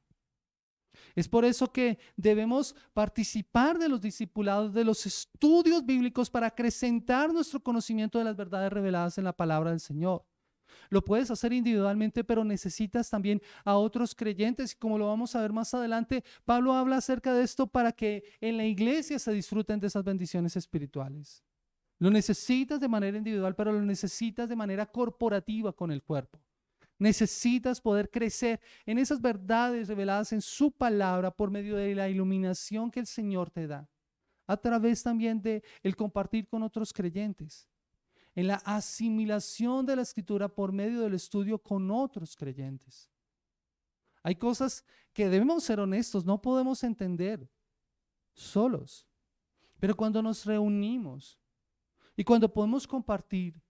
Es por eso que debemos participar de los discipulados, de los estudios bíblicos para acrecentar nuestro conocimiento de las verdades reveladas en la palabra del Señor. Lo puedes hacer individualmente, pero necesitas también a otros creyentes. Y como lo vamos a ver más adelante, Pablo habla acerca de esto para que en la iglesia se disfruten de esas bendiciones espirituales. Lo necesitas de manera individual, pero lo necesitas de manera corporativa con el cuerpo. Necesitas poder crecer en esas verdades reveladas en su palabra por medio de la iluminación que el Señor te da, a través también de el compartir con otros creyentes, en la asimilación de la Escritura por medio del estudio con otros creyentes. Hay cosas que debemos ser honestos, no podemos entender solos, pero cuando nos reunimos y cuando podemos compartir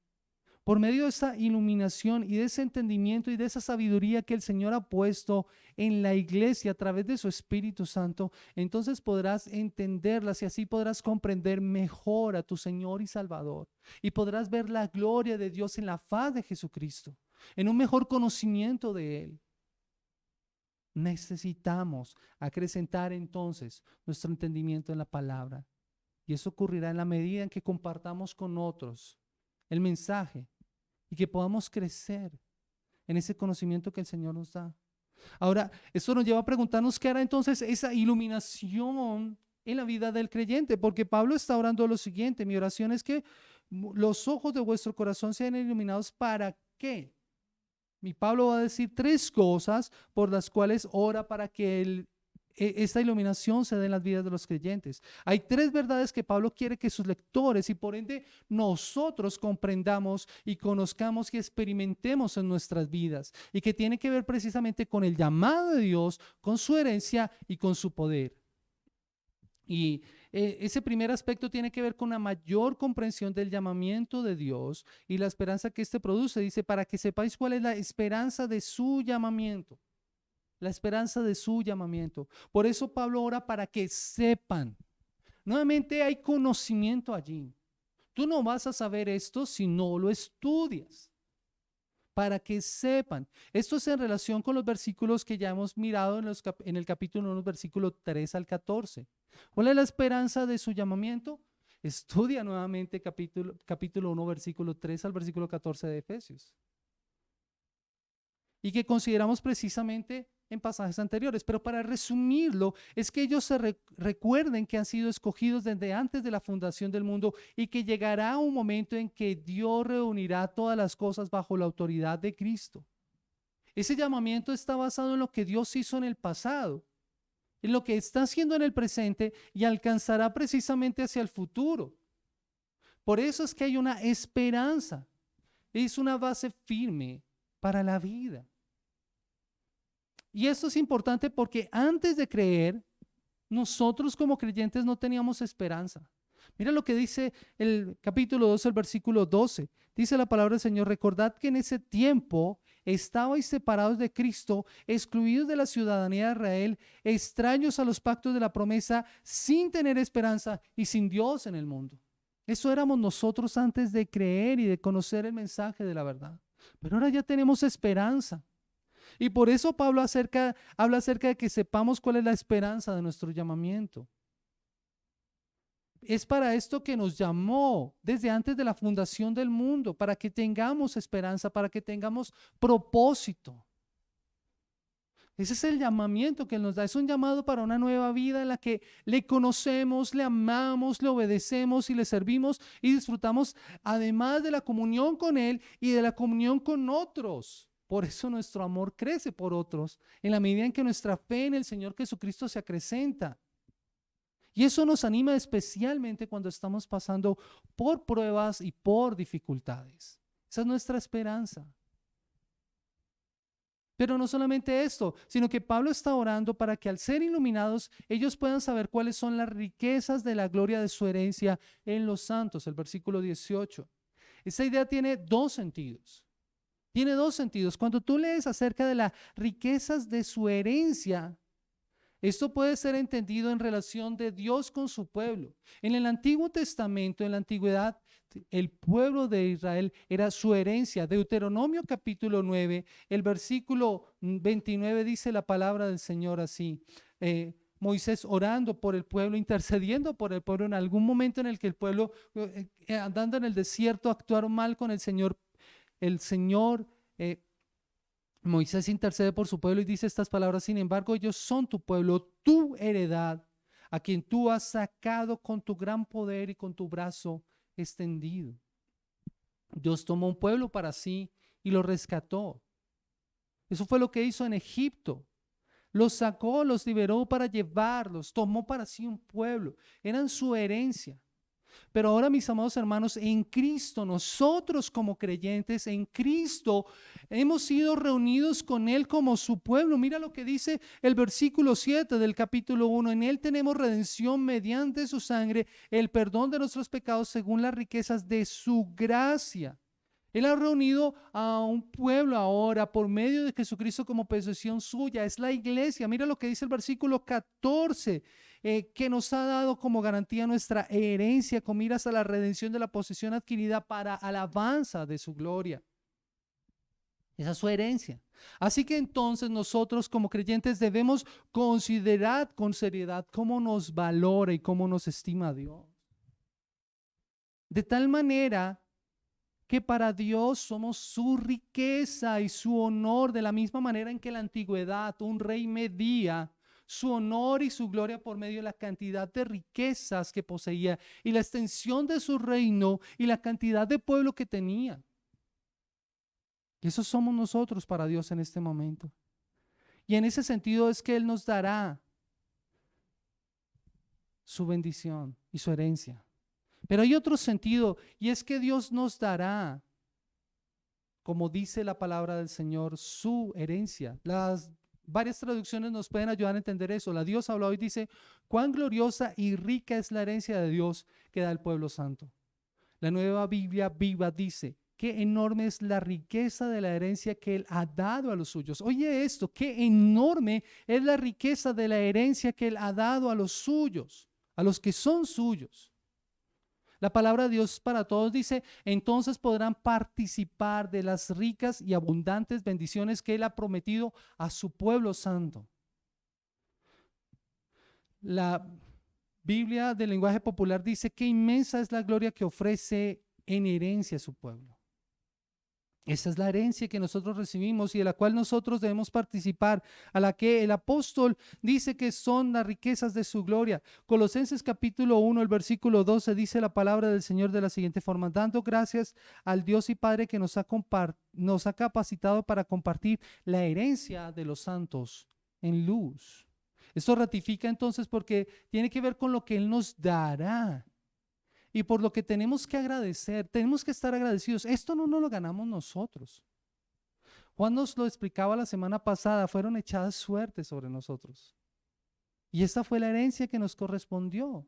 por medio de esa iluminación y de ese entendimiento y de esa sabiduría que el Señor ha puesto en la iglesia a través de su Espíritu Santo, entonces podrás entenderlas y así podrás comprender mejor a tu Señor y Salvador. Y podrás ver la gloria de Dios en la faz de Jesucristo, en un mejor conocimiento de Él. Necesitamos acrecentar entonces nuestro entendimiento en la palabra. Y eso ocurrirá en la medida en que compartamos con otros el mensaje y que podamos crecer en ese conocimiento que el Señor nos da. Ahora, esto nos lleva a preguntarnos qué hará entonces esa iluminación en la vida del creyente, porque Pablo está orando lo siguiente: mi oración es que los ojos de vuestro corazón sean iluminados. ¿Para qué? Y Pablo va a decir tres cosas por las cuales ora para que esta iluminación se dé en las vidas de los creyentes. Hay tres verdades que Pablo quiere que sus lectores y por ende nosotros comprendamos y conozcamos y experimentemos en nuestras vidas, y que tiene que ver precisamente con el llamado de Dios, con su herencia y con su poder. Y ese primer aspecto tiene que ver con una mayor comprensión del llamamiento de Dios y la esperanza que éste produce. Dice, para que sepáis cuál es la esperanza de su llamamiento. La esperanza de su llamamiento. Por eso Pablo ora para que sepan. Nuevamente hay conocimiento allí. Tú no vas a saber esto si no lo estudias. Para que sepan. Esto es en relación con los versículos que ya hemos mirado en el capítulo 1, versículo 3 al 14. ¿Cuál es la esperanza de su llamamiento? Estudia nuevamente capítulo 1, versículo 3 al versículo 14 de Efesios. Y que consideramos precisamente en pasajes anteriores. Pero para resumirlo, es que ellos recuerden que han sido escogidos desde antes de la fundación del mundo y que llegará un momento en que Dios reunirá todas las cosas bajo la autoridad de Cristo. Ese llamamiento está basado en lo que Dios hizo en el pasado, en lo que está haciendo en el presente y alcanzará precisamente hacia el futuro. Por eso es que hay una esperanza. Es una base firme para la vida. Y esto es importante porque antes de creer, nosotros como creyentes no teníamos esperanza. Mira lo que dice el capítulo 2, el versículo 12. Dice la palabra del Señor: recordad que en ese tiempo estabais separados de Cristo, excluidos de la ciudadanía de Israel, extraños a los pactos de la promesa, sin tener esperanza y sin Dios en el mundo. Eso éramos nosotros antes de creer y de conocer el mensaje de la verdad. Pero ahora ya tenemos esperanza. Y por eso Pablo habla acerca de que sepamos cuál es la esperanza de nuestro llamamiento. Es para esto que nos llamó desde antes de la fundación del mundo, para que tengamos esperanza, para que tengamos propósito. Ese es el llamamiento que Él nos da. Es un llamado para una nueva vida en la que le conocemos, le amamos, le obedecemos y le servimos y disfrutamos, además de la comunión con Él y de la comunión con otros. Por eso nuestro amor crece por otros, en la medida en que nuestra fe en el Señor Jesucristo se acrecenta. Y eso nos anima especialmente cuando estamos pasando por pruebas y por dificultades. Esa es nuestra esperanza. Pero no solamente esto, sino que Pablo está orando para que al ser iluminados ellos puedan saber cuáles son las riquezas de la gloria de su herencia en los santos, el versículo 18. Esta idea tiene dos sentidos. Tiene dos sentidos. Cuando tú lees acerca de las riquezas de su herencia, esto puede ser entendido en relación de Dios con su pueblo. En el Antiguo Testamento, en la antigüedad, el pueblo de Israel era su herencia. Deuteronomio capítulo 9, el versículo 29 dice la palabra del Señor así. Moisés orando por el pueblo, intercediendo por el pueblo en algún momento en el que el pueblo, andando en el desierto, actuaron mal con el Señor. Moisés intercede por su pueblo y dice estas palabras: sin embargo, ellos son tu pueblo, tu heredad, a quien tú has sacado con tu gran poder y con tu brazo extendido. Dios tomó un pueblo para sí y lo rescató. Eso fue lo que hizo en Egipto. Los sacó, los liberó para llevarlos, tomó para sí un pueblo. Eran su herencia. Pero ahora, mis amados hermanos, en Cristo, nosotros como creyentes, en Cristo, hemos sido reunidos con Él como su pueblo. Mira lo que dice el versículo 7 del capítulo 1. En Él tenemos redención mediante su sangre, el perdón de nuestros pecados según las riquezas de su gracia. Él ha reunido a un pueblo ahora por medio de Jesucristo como posesión suya. Es la iglesia. Mira lo que dice el versículo 14. Que nos ha dado como garantía nuestra herencia con miras a la redención de la posesión adquirida para alabanza de su gloria. Esa es su herencia. Así que entonces nosotros como creyentes debemos considerar con seriedad cómo nos valora y cómo nos estima Dios. De tal manera que para Dios somos su riqueza y su honor, de la misma manera en que en la antigüedad un rey medía su honor y su gloria por medio de la cantidad de riquezas que poseía y la extensión de su reino y la cantidad de pueblo que tenía. Y eso somos nosotros para Dios en este momento. Y en ese sentido es que Él nos dará su bendición y su herencia. Pero hay otro sentido, y es que Dios nos dará, como dice la palabra del Señor, su herencia. Las varias traducciones nos pueden ayudar a entender eso. La Dios habla hoy, dice, cuán gloriosa y rica es la herencia de Dios que da el pueblo santo. La Nueva Biblia Viva dice, qué enorme es la riqueza de la herencia que Él ha dado a los suyos. Oye esto, qué enorme es la riqueza de la herencia que Él ha dado a los suyos, a los que son suyos. La palabra de Dios para todos dice, entonces podrán participar de las ricas y abundantes bendiciones que Él ha prometido a su pueblo santo. La Biblia del lenguaje popular dice que inmensa es la gloria que ofrece en herencia a su pueblo. Esa es la herencia que nosotros recibimos y de la cual nosotros debemos participar, a la que el apóstol dice que son las riquezas de su gloria. Colosenses capítulo 1, el versículo 12 dice la palabra del Señor de la siguiente forma, dando gracias al Dios y Padre que nos ha capacitado para compartir la herencia de los santos en luz. Esto ratifica entonces porque tiene que ver con lo que Él nos dará. Y por lo que tenemos que agradecer, tenemos que estar agradecidos. Esto no nos lo ganamos nosotros. Juan nos lo explicaba la semana pasada, fueron echadas suertes sobre nosotros. Y esta fue la herencia que nos correspondió.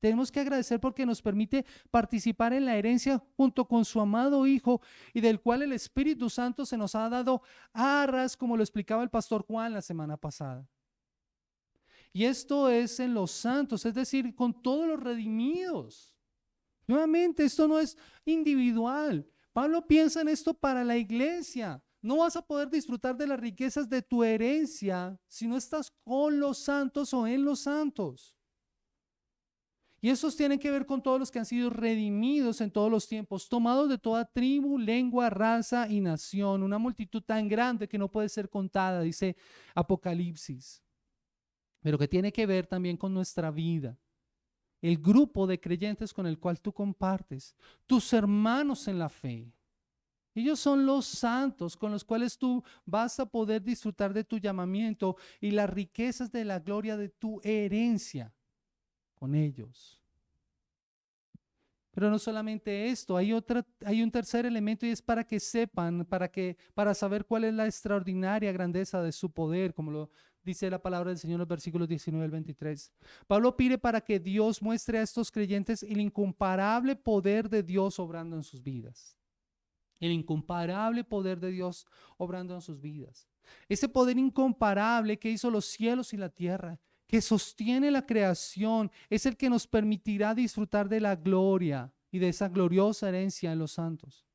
Tenemos que agradecer porque nos permite participar en la herencia junto con su amado Hijo y del cual el Espíritu Santo se nos ha dado arras, como lo explicaba el pastor Juan la semana pasada. Y esto es en los santos, es decir, con todos los redimidos. Nuevamente, esto no es individual. Pablo piensa en esto para la iglesia. No vas a poder disfrutar de las riquezas de tu herencia si no estás con los santos o en los santos. Y esos tienen que ver con todos los que han sido redimidos en todos los tiempos, tomados de toda tribu, lengua, raza y nación. Una multitud tan grande que no puede ser contada, dice Apocalipsis. Pero que tiene que ver también con nuestra vida. El grupo de creyentes con el cual tú compartes, tus hermanos en la fe. Ellos son los santos con los cuales tú vas a poder disfrutar de tu llamamiento y las riquezas de la gloria de tu herencia con ellos. Pero no solamente esto, hay un tercer elemento y es para que sepan, para saber cuál es la extraordinaria grandeza de su poder, como lo dice la palabra del Señor en los versículos 19 al 23. Pablo pide para que Dios muestre a estos creyentes el incomparable poder de Dios obrando en sus vidas. El incomparable poder de Dios obrando en sus vidas. Ese poder incomparable que hizo los cielos y la tierra, que sostiene la creación, es el que nos permitirá disfrutar de la gloria y de esa gloriosa herencia en los santos.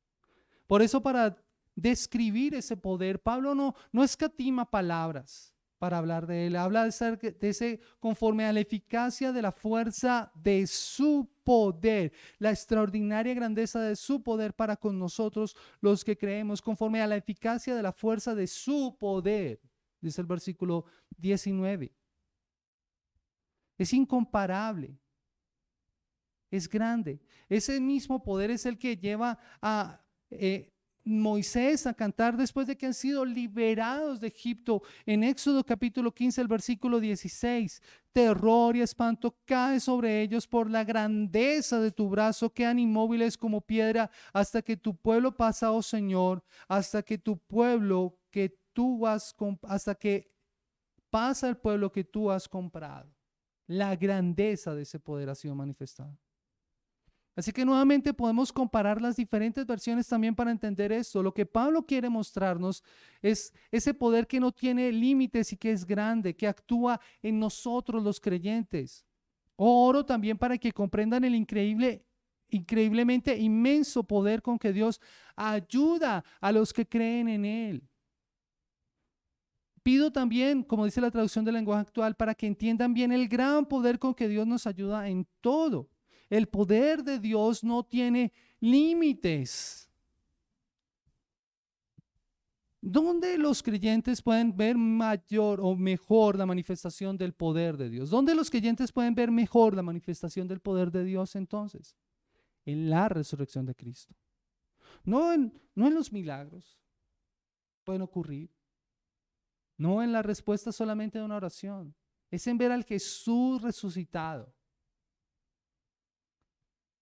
Por eso, para describir ese poder, Pablo no escatima palabras para hablar de él. Habla de ese conforme a la eficacia de la fuerza de su poder, la extraordinaria grandeza de su poder para con nosotros los que creemos, conforme a la eficacia de la fuerza de su poder, dice el versículo 19. Es incomparable, es grande. Ese mismo poder es el que lleva a Moisés a cantar después de que han sido liberados de Egipto. En Éxodo capítulo 15, el versículo 16, terror y espanto cae sobre ellos por la grandeza de tu brazo, quedan inmóviles como piedra hasta que tu pueblo pasa, oh Señor, hasta que pasa el pueblo que tú has comprado. La grandeza de ese poder ha sido manifestada. Así que nuevamente podemos comparar las diferentes versiones también para entender esto. Lo que Pablo quiere mostrarnos es ese poder que no tiene límites y que es grande, que actúa en nosotros los creyentes. Oro también para que comprendan el increíblemente inmenso poder con que Dios ayuda a los que creen en Él. Pido también, como dice la traducción del lenguaje actual, para que entiendan bien el gran poder con que Dios nos ayuda en todo. El poder de Dios no tiene límites. ¿Dónde los creyentes pueden ver mayor o mejor la manifestación del poder de Dios? ¿Dónde los creyentes pueden ver mejor la manifestación del poder de Dios entonces? En la resurrección de Cristo. No en los milagros, pueden ocurrir. No en la respuesta solamente de una oración. Es en ver al Jesús resucitado.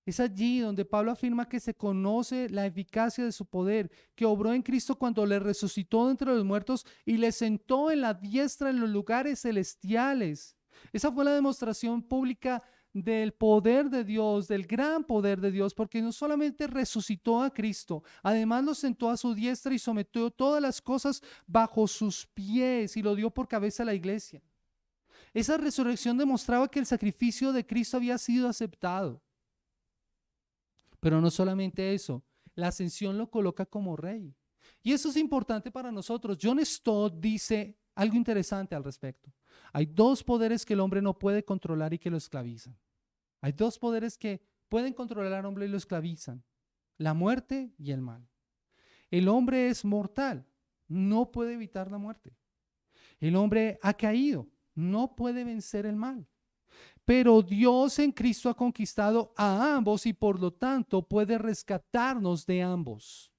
Es allí donde Pablo afirma que se conoce la eficacia de su poder, que obró en Cristo cuando le resucitó de entre los muertos y le sentó en la diestra en los lugares celestiales. Esa fue la demostración pública del poder de Dios, del gran poder de Dios, porque no solamente resucitó a Cristo, además lo sentó a su diestra y sometió todas las cosas bajo sus pies y lo dio por cabeza a la iglesia. Esa resurrección demostraba que el sacrificio de Cristo había sido aceptado. Pero no solamente eso, la ascensión lo coloca como rey. Y eso es importante para nosotros. John Stott dice algo interesante al respecto. Hay dos poderes que el hombre no puede controlar y que lo esclavizan. Hay dos poderes que pueden controlar al hombre y lo esclavizan: la muerte y el mal. El hombre es mortal, no puede evitar la muerte. El hombre ha caído, no puede vencer el mal. Pero Dios en Cristo ha conquistado a ambos y por lo tanto puede rescatarnos de ambos.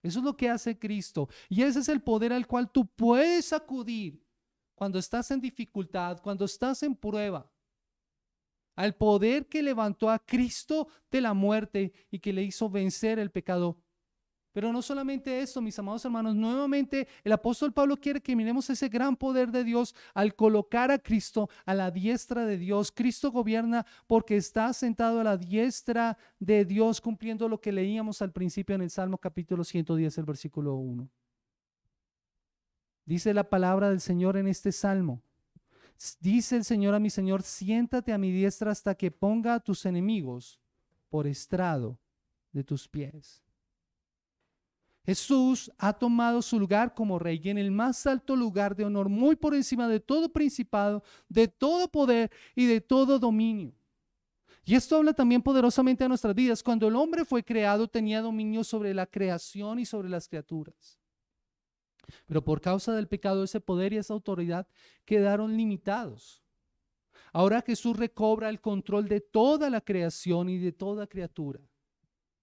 Eso es lo que hace Cristo. Y ese es el poder al cual tú puedes acudir cuando estás en dificultad, cuando estás en prueba. Al poder que levantó a Cristo de la muerte y que le hizo vencer el pecado. Pero no solamente esto, mis amados hermanos, nuevamente el apóstol Pablo quiere que miremos ese gran poder de Dios al colocar a Cristo a la diestra de Dios. Cristo gobierna porque está sentado a la diestra de Dios, cumpliendo lo que leíamos al principio en el Salmo capítulo 110, el versículo 1. Dice la palabra del Señor en este Salmo. Dice el Señor a mi Señor: siéntate a mi diestra hasta que ponga a tus enemigos por estrado de tus pies. Jesús ha tomado su lugar como rey y en el más alto lugar de honor, muy por encima de todo principado, de todo poder y de todo dominio. Y esto habla también poderosamente a nuestras vidas. Cuando el hombre fue creado, tenía dominio sobre la creación y sobre las criaturas. Pero por causa del pecado, ese poder y esa autoridad quedaron limitados. Ahora Jesús recobra el control de toda la creación y de toda criatura,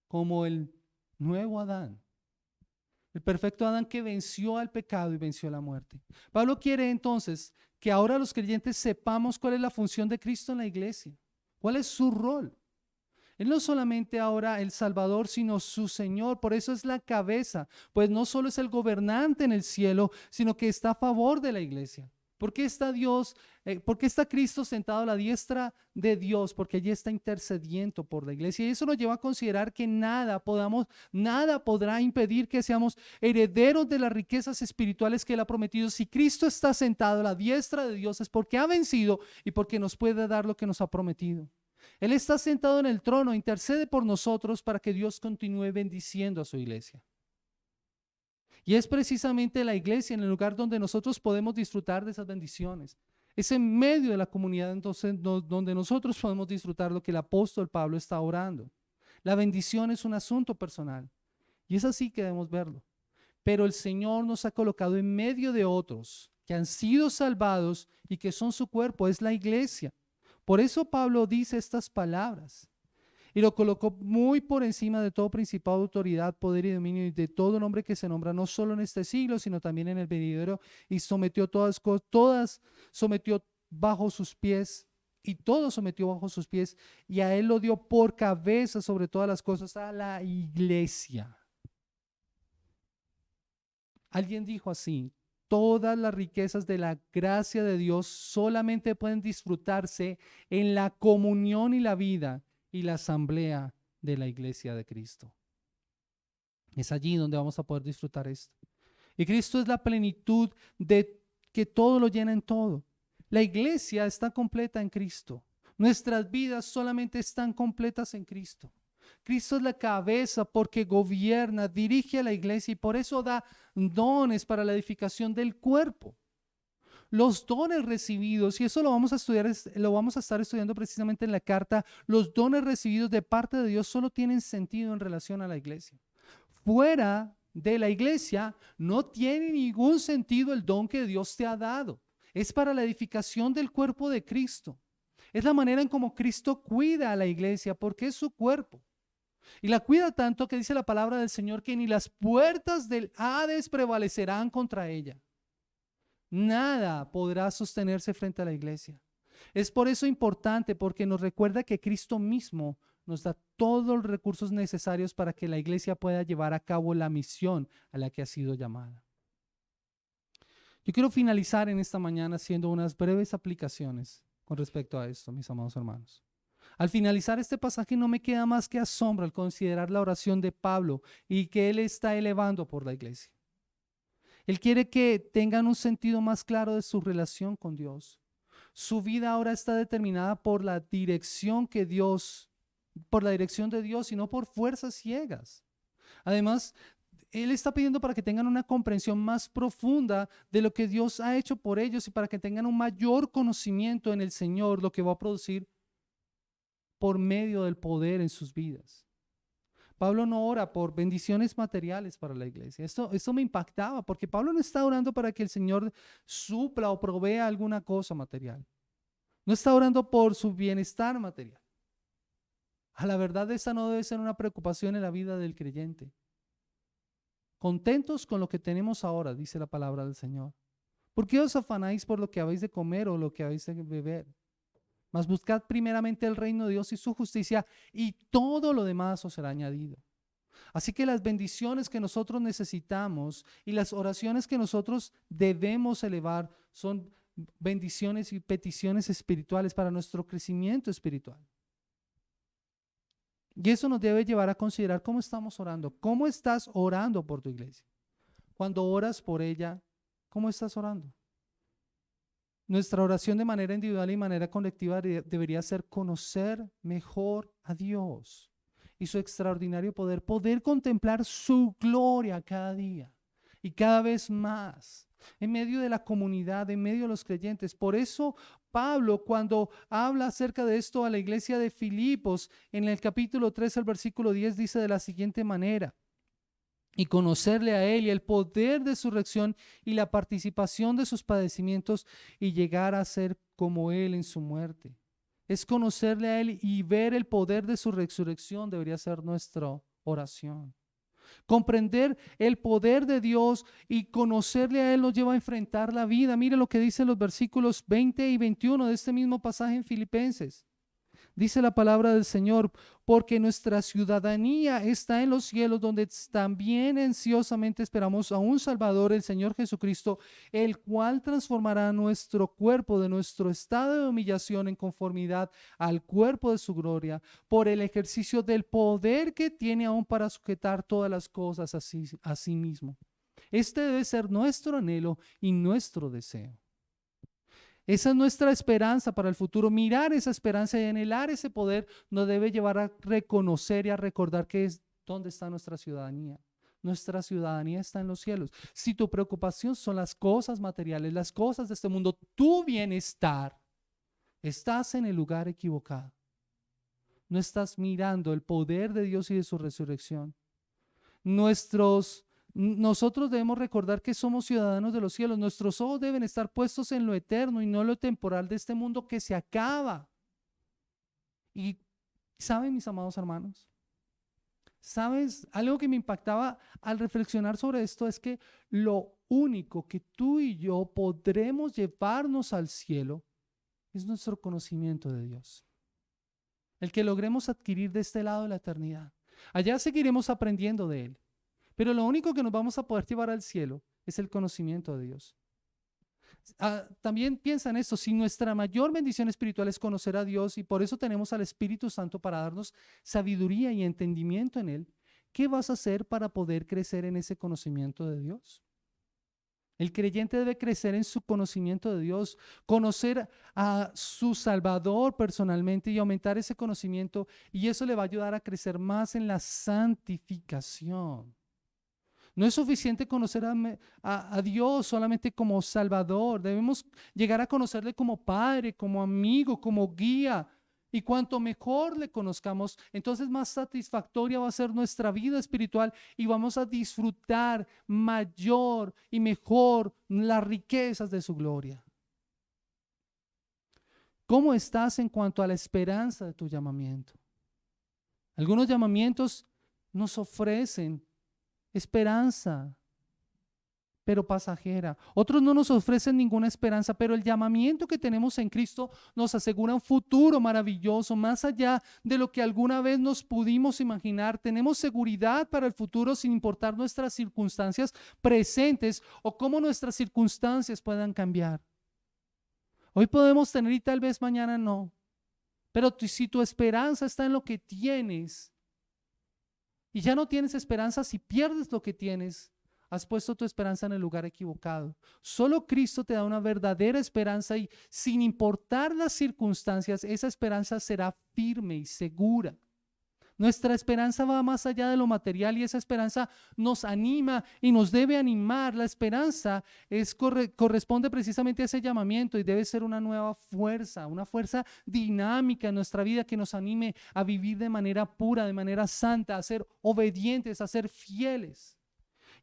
como el nuevo Adán. El perfecto Adán que venció al pecado y venció la muerte. Pablo quiere entonces que ahora los creyentes sepamos cuál es la función de Cristo en la iglesia, cuál es su rol. Él no solamente ahora el Salvador, sino su Señor. Por eso es la cabeza, pues no solo es el gobernante en el cielo, sino que está a favor de la iglesia. ¿Por qué está Dios? ¿Por qué está Cristo sentado a la diestra de Dios? Porque allí está intercediendo por la iglesia. Y eso nos lleva a considerar que nada podrá impedir que seamos herederos de las riquezas espirituales que Él ha prometido. Si Cristo está sentado a la diestra de Dios, es porque ha vencido y porque nos puede dar lo que nos ha prometido. Él está sentado en el trono, intercede por nosotros para que Dios continúe bendiciendo a su iglesia. Y es precisamente la iglesia en el lugar donde nosotros podemos disfrutar de esas bendiciones. Es en medio de la comunidad entonces donde nosotros podemos disfrutar lo que el apóstol Pablo está orando. La bendición es un asunto personal y es así que debemos verlo. Pero el Señor nos ha colocado en medio de otros que han sido salvados y que son su cuerpo, es la iglesia. Por eso Pablo dice estas palabras y lo colocó muy por encima de todo principado, autoridad, poder y dominio y de todo nombre que se nombra, no solo en este siglo, sino también en el venidero, y sometió todas sometió bajo sus pies y todo sometió bajo sus pies y a él lo dio por cabeza sobre todas las cosas, a la iglesia. Alguien dijo así: todas las riquezas de la gracia de Dios solamente pueden disfrutarse en la comunión y la vida y la asamblea de la iglesia de Cristo. Es allí donde vamos a poder disfrutar esto. Y Cristo es la plenitud de que todo lo llena en todo. La iglesia está completa en Cristo. Nuestras vidas solamente están completas en Cristo. Cristo es la cabeza porque gobierna, dirige a la iglesia y por eso da dones para la edificación del cuerpo. Los dones recibidos, y eso lo vamos a estudiar, lo vamos a estar estudiando precisamente en la carta, los dones recibidos de parte de Dios solo tienen sentido en relación a la iglesia. Fuera de la iglesia, no tiene ningún sentido el don que Dios te ha dado. Es para la edificación del cuerpo de Cristo. Es la manera en cómo Cristo cuida a la iglesia porque es su cuerpo. Y la cuida tanto que dice la palabra del Señor que ni las puertas del Hades prevalecerán contra ella. Nada podrá sostenerse frente a la iglesia. Es por eso importante, porque nos recuerda que Cristo mismo nos da todos los recursos necesarios para que la iglesia pueda llevar a cabo la misión a la que ha sido llamada. Yo quiero finalizar en esta mañana haciendo unas breves aplicaciones con respecto a esto, mis amados hermanos. Al finalizar este pasaje no me queda más que asombro al considerar la oración de Pablo y que él está elevando por la iglesia. Él quiere que tengan un sentido más claro de su relación con Dios. Su vida ahora está determinada por la dirección de Dios y no por fuerzas ciegas. Además, Él está pidiendo para que tengan una comprensión más profunda de lo que Dios ha hecho por ellos y para que tengan un mayor conocimiento en el Señor, lo que va a producir por medio del poder en sus vidas. Pablo no ora por bendiciones materiales para la iglesia. Esto me impactaba porque Pablo no está orando para que el Señor supla o provea alguna cosa material. No está orando por su bienestar material. A la verdad, esa no debe ser una preocupación en la vida del creyente. Contentos con lo que tenemos ahora, dice la palabra del Señor. ¿Por qué os afanáis por lo que habéis de comer o lo que habéis de beber? Mas buscad primeramente el reino de Dios y su justicia, y todo lo demás os será añadido. Así que las bendiciones que nosotros necesitamos y las oraciones que nosotros debemos elevar son bendiciones y peticiones espirituales para nuestro crecimiento espiritual. Y eso nos debe llevar a considerar cómo estamos orando. ¿Cómo estás orando por tu iglesia? Cuando oras por ella, ¿cómo estás orando? Nuestra oración de manera individual y manera colectiva debería ser conocer mejor a Dios y su extraordinario poder contemplar su gloria cada día y cada vez más en medio de la comunidad, en medio de los creyentes. Por eso Pablo, cuando habla acerca de esto a la iglesia de Filipos, en el capítulo 3, el versículo 10, dice de la siguiente manera: y conocerle a Él y el poder de su resurrección y la participación de sus padecimientos y llegar a ser como Él en su muerte. Es conocerle a Él y ver el poder de su resurrección debería ser nuestra oración. Comprender el poder de Dios y conocerle a Él nos lleva a enfrentar la vida. Mire lo que dicen los versículos 20 y 21 de este mismo pasaje en Filipenses. Dice la palabra del Señor: porque nuestra ciudadanía está en los cielos, donde también ansiosamente esperamos a un Salvador, el Señor Jesucristo, el cual transformará nuestro cuerpo de nuestro estado de humillación en conformidad al cuerpo de su gloria, por el ejercicio del poder que tiene aún para sujetar todas las cosas a sí mismo. Este debe ser nuestro anhelo y nuestro deseo. Esa es nuestra esperanza para el futuro. Mirar esa esperanza y anhelar ese poder nos debe llevar a reconocer y a recordar que es dónde está nuestra ciudadanía. Nuestra ciudadanía está en los cielos. Si tu preocupación son las cosas materiales, las cosas de este mundo, tu bienestar, estás en el lugar equivocado. No estás mirando el poder de Dios y de su resurrección. Nosotros debemos recordar que somos ciudadanos de los cielos. Nuestros ojos deben estar puestos en lo eterno y no en lo temporal de este mundo que se acaba. Y ¿saben, mis amados hermanos? ¿Sabes? Algo que me impactaba al reflexionar sobre esto es que lo único que tú y yo podremos llevarnos al cielo es nuestro conocimiento de Dios. El que logremos adquirir de este lado de la eternidad. Allá seguiremos aprendiendo de Él. Pero lo único que nos vamos a poder llevar al cielo es el conocimiento de Dios. También piensa en esto: si nuestra mayor bendición espiritual es conocer a Dios y por eso tenemos al Espíritu Santo para darnos sabiduría y entendimiento en Él, ¿qué vas a hacer para poder crecer en ese conocimiento de Dios? El creyente debe crecer en su conocimiento de Dios, conocer a su Salvador personalmente y aumentar ese conocimiento, y eso le va a ayudar a crecer más en la santificación. No es suficiente conocer a Dios solamente como Salvador. Debemos llegar a conocerle como Padre, como amigo, como guía Y cuanto mejor le conozcamos, entonces más satisfactoria va a ser nuestra vida espiritual y vamos a disfrutar mayor y mejor las riquezas de su gloria. ¿Cómo estás en cuanto a la esperanza de tu llamamiento? Algunos llamamientos nos ofrecen esperanza, pero pasajera. Otros no nos ofrecen ninguna esperanza, pero el llamamiento que tenemos en Cristo nos asegura un futuro maravilloso, más allá de lo que alguna vez nos pudimos imaginar. Tenemos seguridad para el futuro sin importar nuestras circunstancias presentes o cómo nuestras circunstancias puedan cambiar. Hoy podemos tener y tal vez mañana no. Pero si tu esperanza está en lo que tienes y ya no tienes esperanza, si pierdes lo que tienes, has puesto tu esperanza en el lugar equivocado. Solo Cristo te da una verdadera esperanza y sin importar las circunstancias, esa esperanza será firme y segura. Nuestra esperanza va más allá de lo material y esa esperanza nos anima y nos debe animar. La esperanza corresponde precisamente a ese llamamiento y debe ser una nueva fuerza, una fuerza dinámica en nuestra vida que nos anime a vivir de manera pura, de manera santa, a ser obedientes, a ser fieles.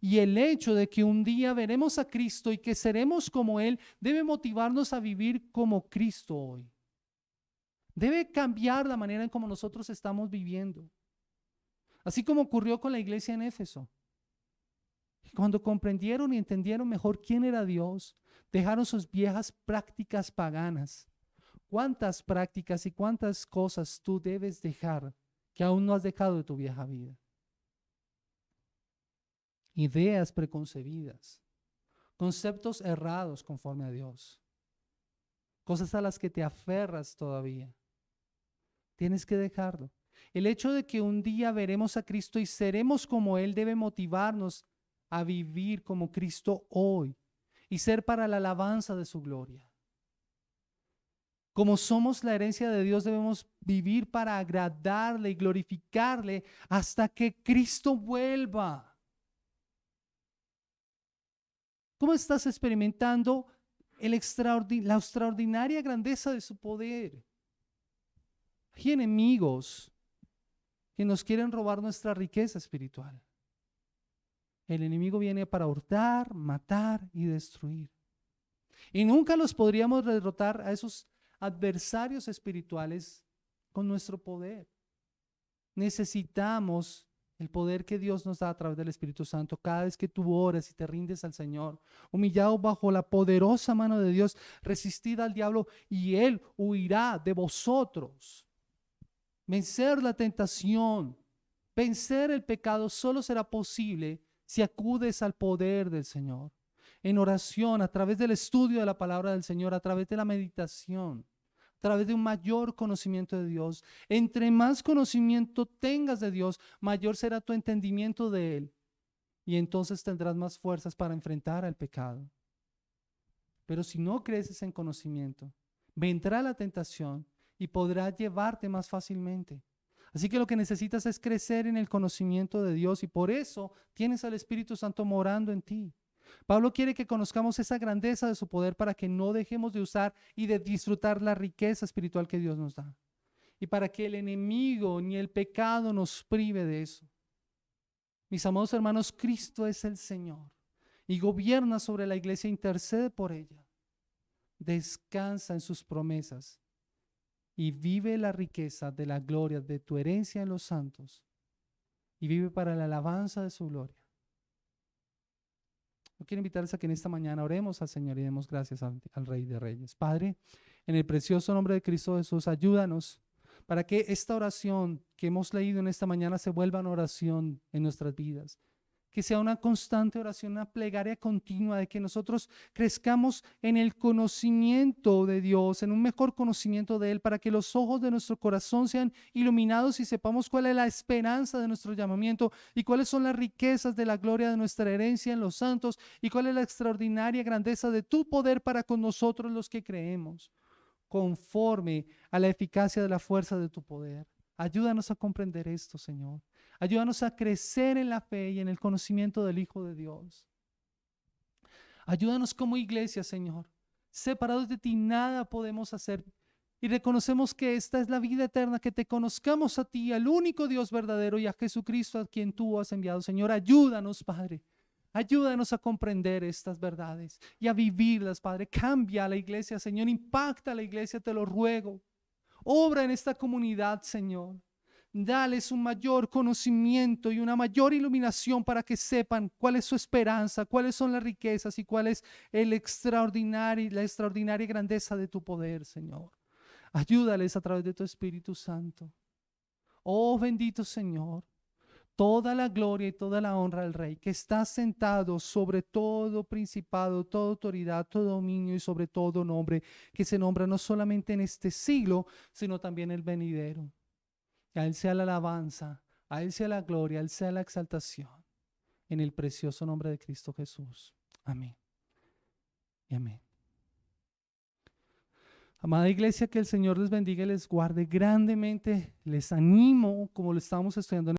Y el hecho de que un día veremos a Cristo y que seremos como Él debe motivarnos a vivir como Cristo hoy. Debe cambiar la manera en cómo nosotros estamos viviendo. Así como ocurrió con la iglesia en Éfeso. Cuando comprendieron y entendieron mejor quién era Dios, dejaron sus viejas prácticas paganas. ¿Cuántas prácticas y cuántas cosas tú debes dejar que aún no has dejado de tu vieja vida? Ideas preconcebidas, conceptos errados conforme a Dios, cosas a las que te aferras todavía. Tienes que dejarlo. El hecho de que un día veremos a Cristo y seremos como Él debe motivarnos a vivir como Cristo hoy y ser para la alabanza de su gloria. Como somos la herencia de Dios, debemos vivir para agradarle y glorificarle hasta que Cristo vuelva. ¿Cómo estás experimentando la extraordinaria grandeza de su poder? Hay enemigos que nos quieren robar nuestra riqueza espiritual. El enemigo viene para hurtar, matar y destruir. Y nunca los podríamos derrotar a esos adversarios espirituales con nuestro poder. Necesitamos el poder que Dios nos da a través del Espíritu Santo. Cada vez que tú oras y te rindes al Señor, humillado bajo la poderosa mano de Dios, resistid al diablo y Él huirá de vosotros. Vencer la tentación, vencer el pecado solo será posible si acudes al poder del Señor. En oración, a través del estudio de la palabra del Señor, a través de la meditación, a través de un mayor conocimiento de Dios. Entre más conocimiento tengas de Dios, mayor será tu entendimiento de Él. Y entonces tendrás más fuerzas para enfrentar al pecado. Pero si no creces en conocimiento, vendrá la tentación y podrá llevarte más fácilmente. Así que lo que necesitas es crecer en el conocimiento de Dios y por eso tienes al Espíritu Santo morando en ti. Pablo quiere que conozcamos esa grandeza de su poder para que no dejemos de usar y de disfrutar la riqueza espiritual que Dios nos da. Y para que el enemigo ni el pecado nos prive de eso. Mis amados hermanos, Cristo es el Señor y gobierna sobre la iglesia, intercede por ella. Descansa en sus promesas y vive la riqueza de la gloria de tu herencia en los santos y vive para la alabanza de su gloria. Yo quiero invitarles a que en esta mañana oremos al Señor y demos gracias al Rey de Reyes. Padre, en el precioso nombre de Cristo Jesús, ayúdanos para que esta oración que hemos leído en esta mañana se vuelva una oración en nuestras vidas. Que sea una constante oración, una plegaria continua de que nosotros crezcamos en el conocimiento de Dios, en un mejor conocimiento de Él, para que los ojos de nuestro corazón sean iluminados y sepamos cuál es la esperanza de nuestro llamamiento y cuáles son las riquezas de la gloria de nuestra herencia en los santos y cuál es la extraordinaria grandeza de tu poder para con nosotros los que creemos, conforme a la eficacia de la fuerza de tu poder. Ayúdanos a comprender esto, Señor. Ayúdanos a crecer en la fe y en el conocimiento del Hijo de Dios. Ayúdanos como iglesia, Señor. Separados de ti nada podemos hacer, Y reconocemos que esta es la vida eterna, que te conozcamos a ti, al único Dios verdadero, y a Jesucristo a quien tú has enviado. Señor, ayúdanos, Padre. Ayúdanos a comprender estas verdades y a vivirlas, Padre. Cambia a la iglesia, Señor. Impacta a la iglesia, te lo ruego. Obra en esta comunidad, Señor. Dales un mayor conocimiento y una mayor iluminación para que sepan cuál es su esperanza, cuáles son las riquezas y cuál es la extraordinaria grandeza de tu poder, Señor. Ayúdales a través de tu Espíritu Santo. Oh bendito Señor, toda la gloria y toda la honra al Rey, que está sentado sobre todo principado, toda autoridad, todo dominio y sobre todo nombre, que se nombra no solamente en este siglo, sino también el venidero. A Él sea la alabanza, a Él sea la gloria, a Él sea la exaltación, en el precioso nombre de Cristo Jesús. Amén y amén. Amada iglesia, que el Señor les bendiga y les guarde grandemente. Les animo, como lo estamos estudiando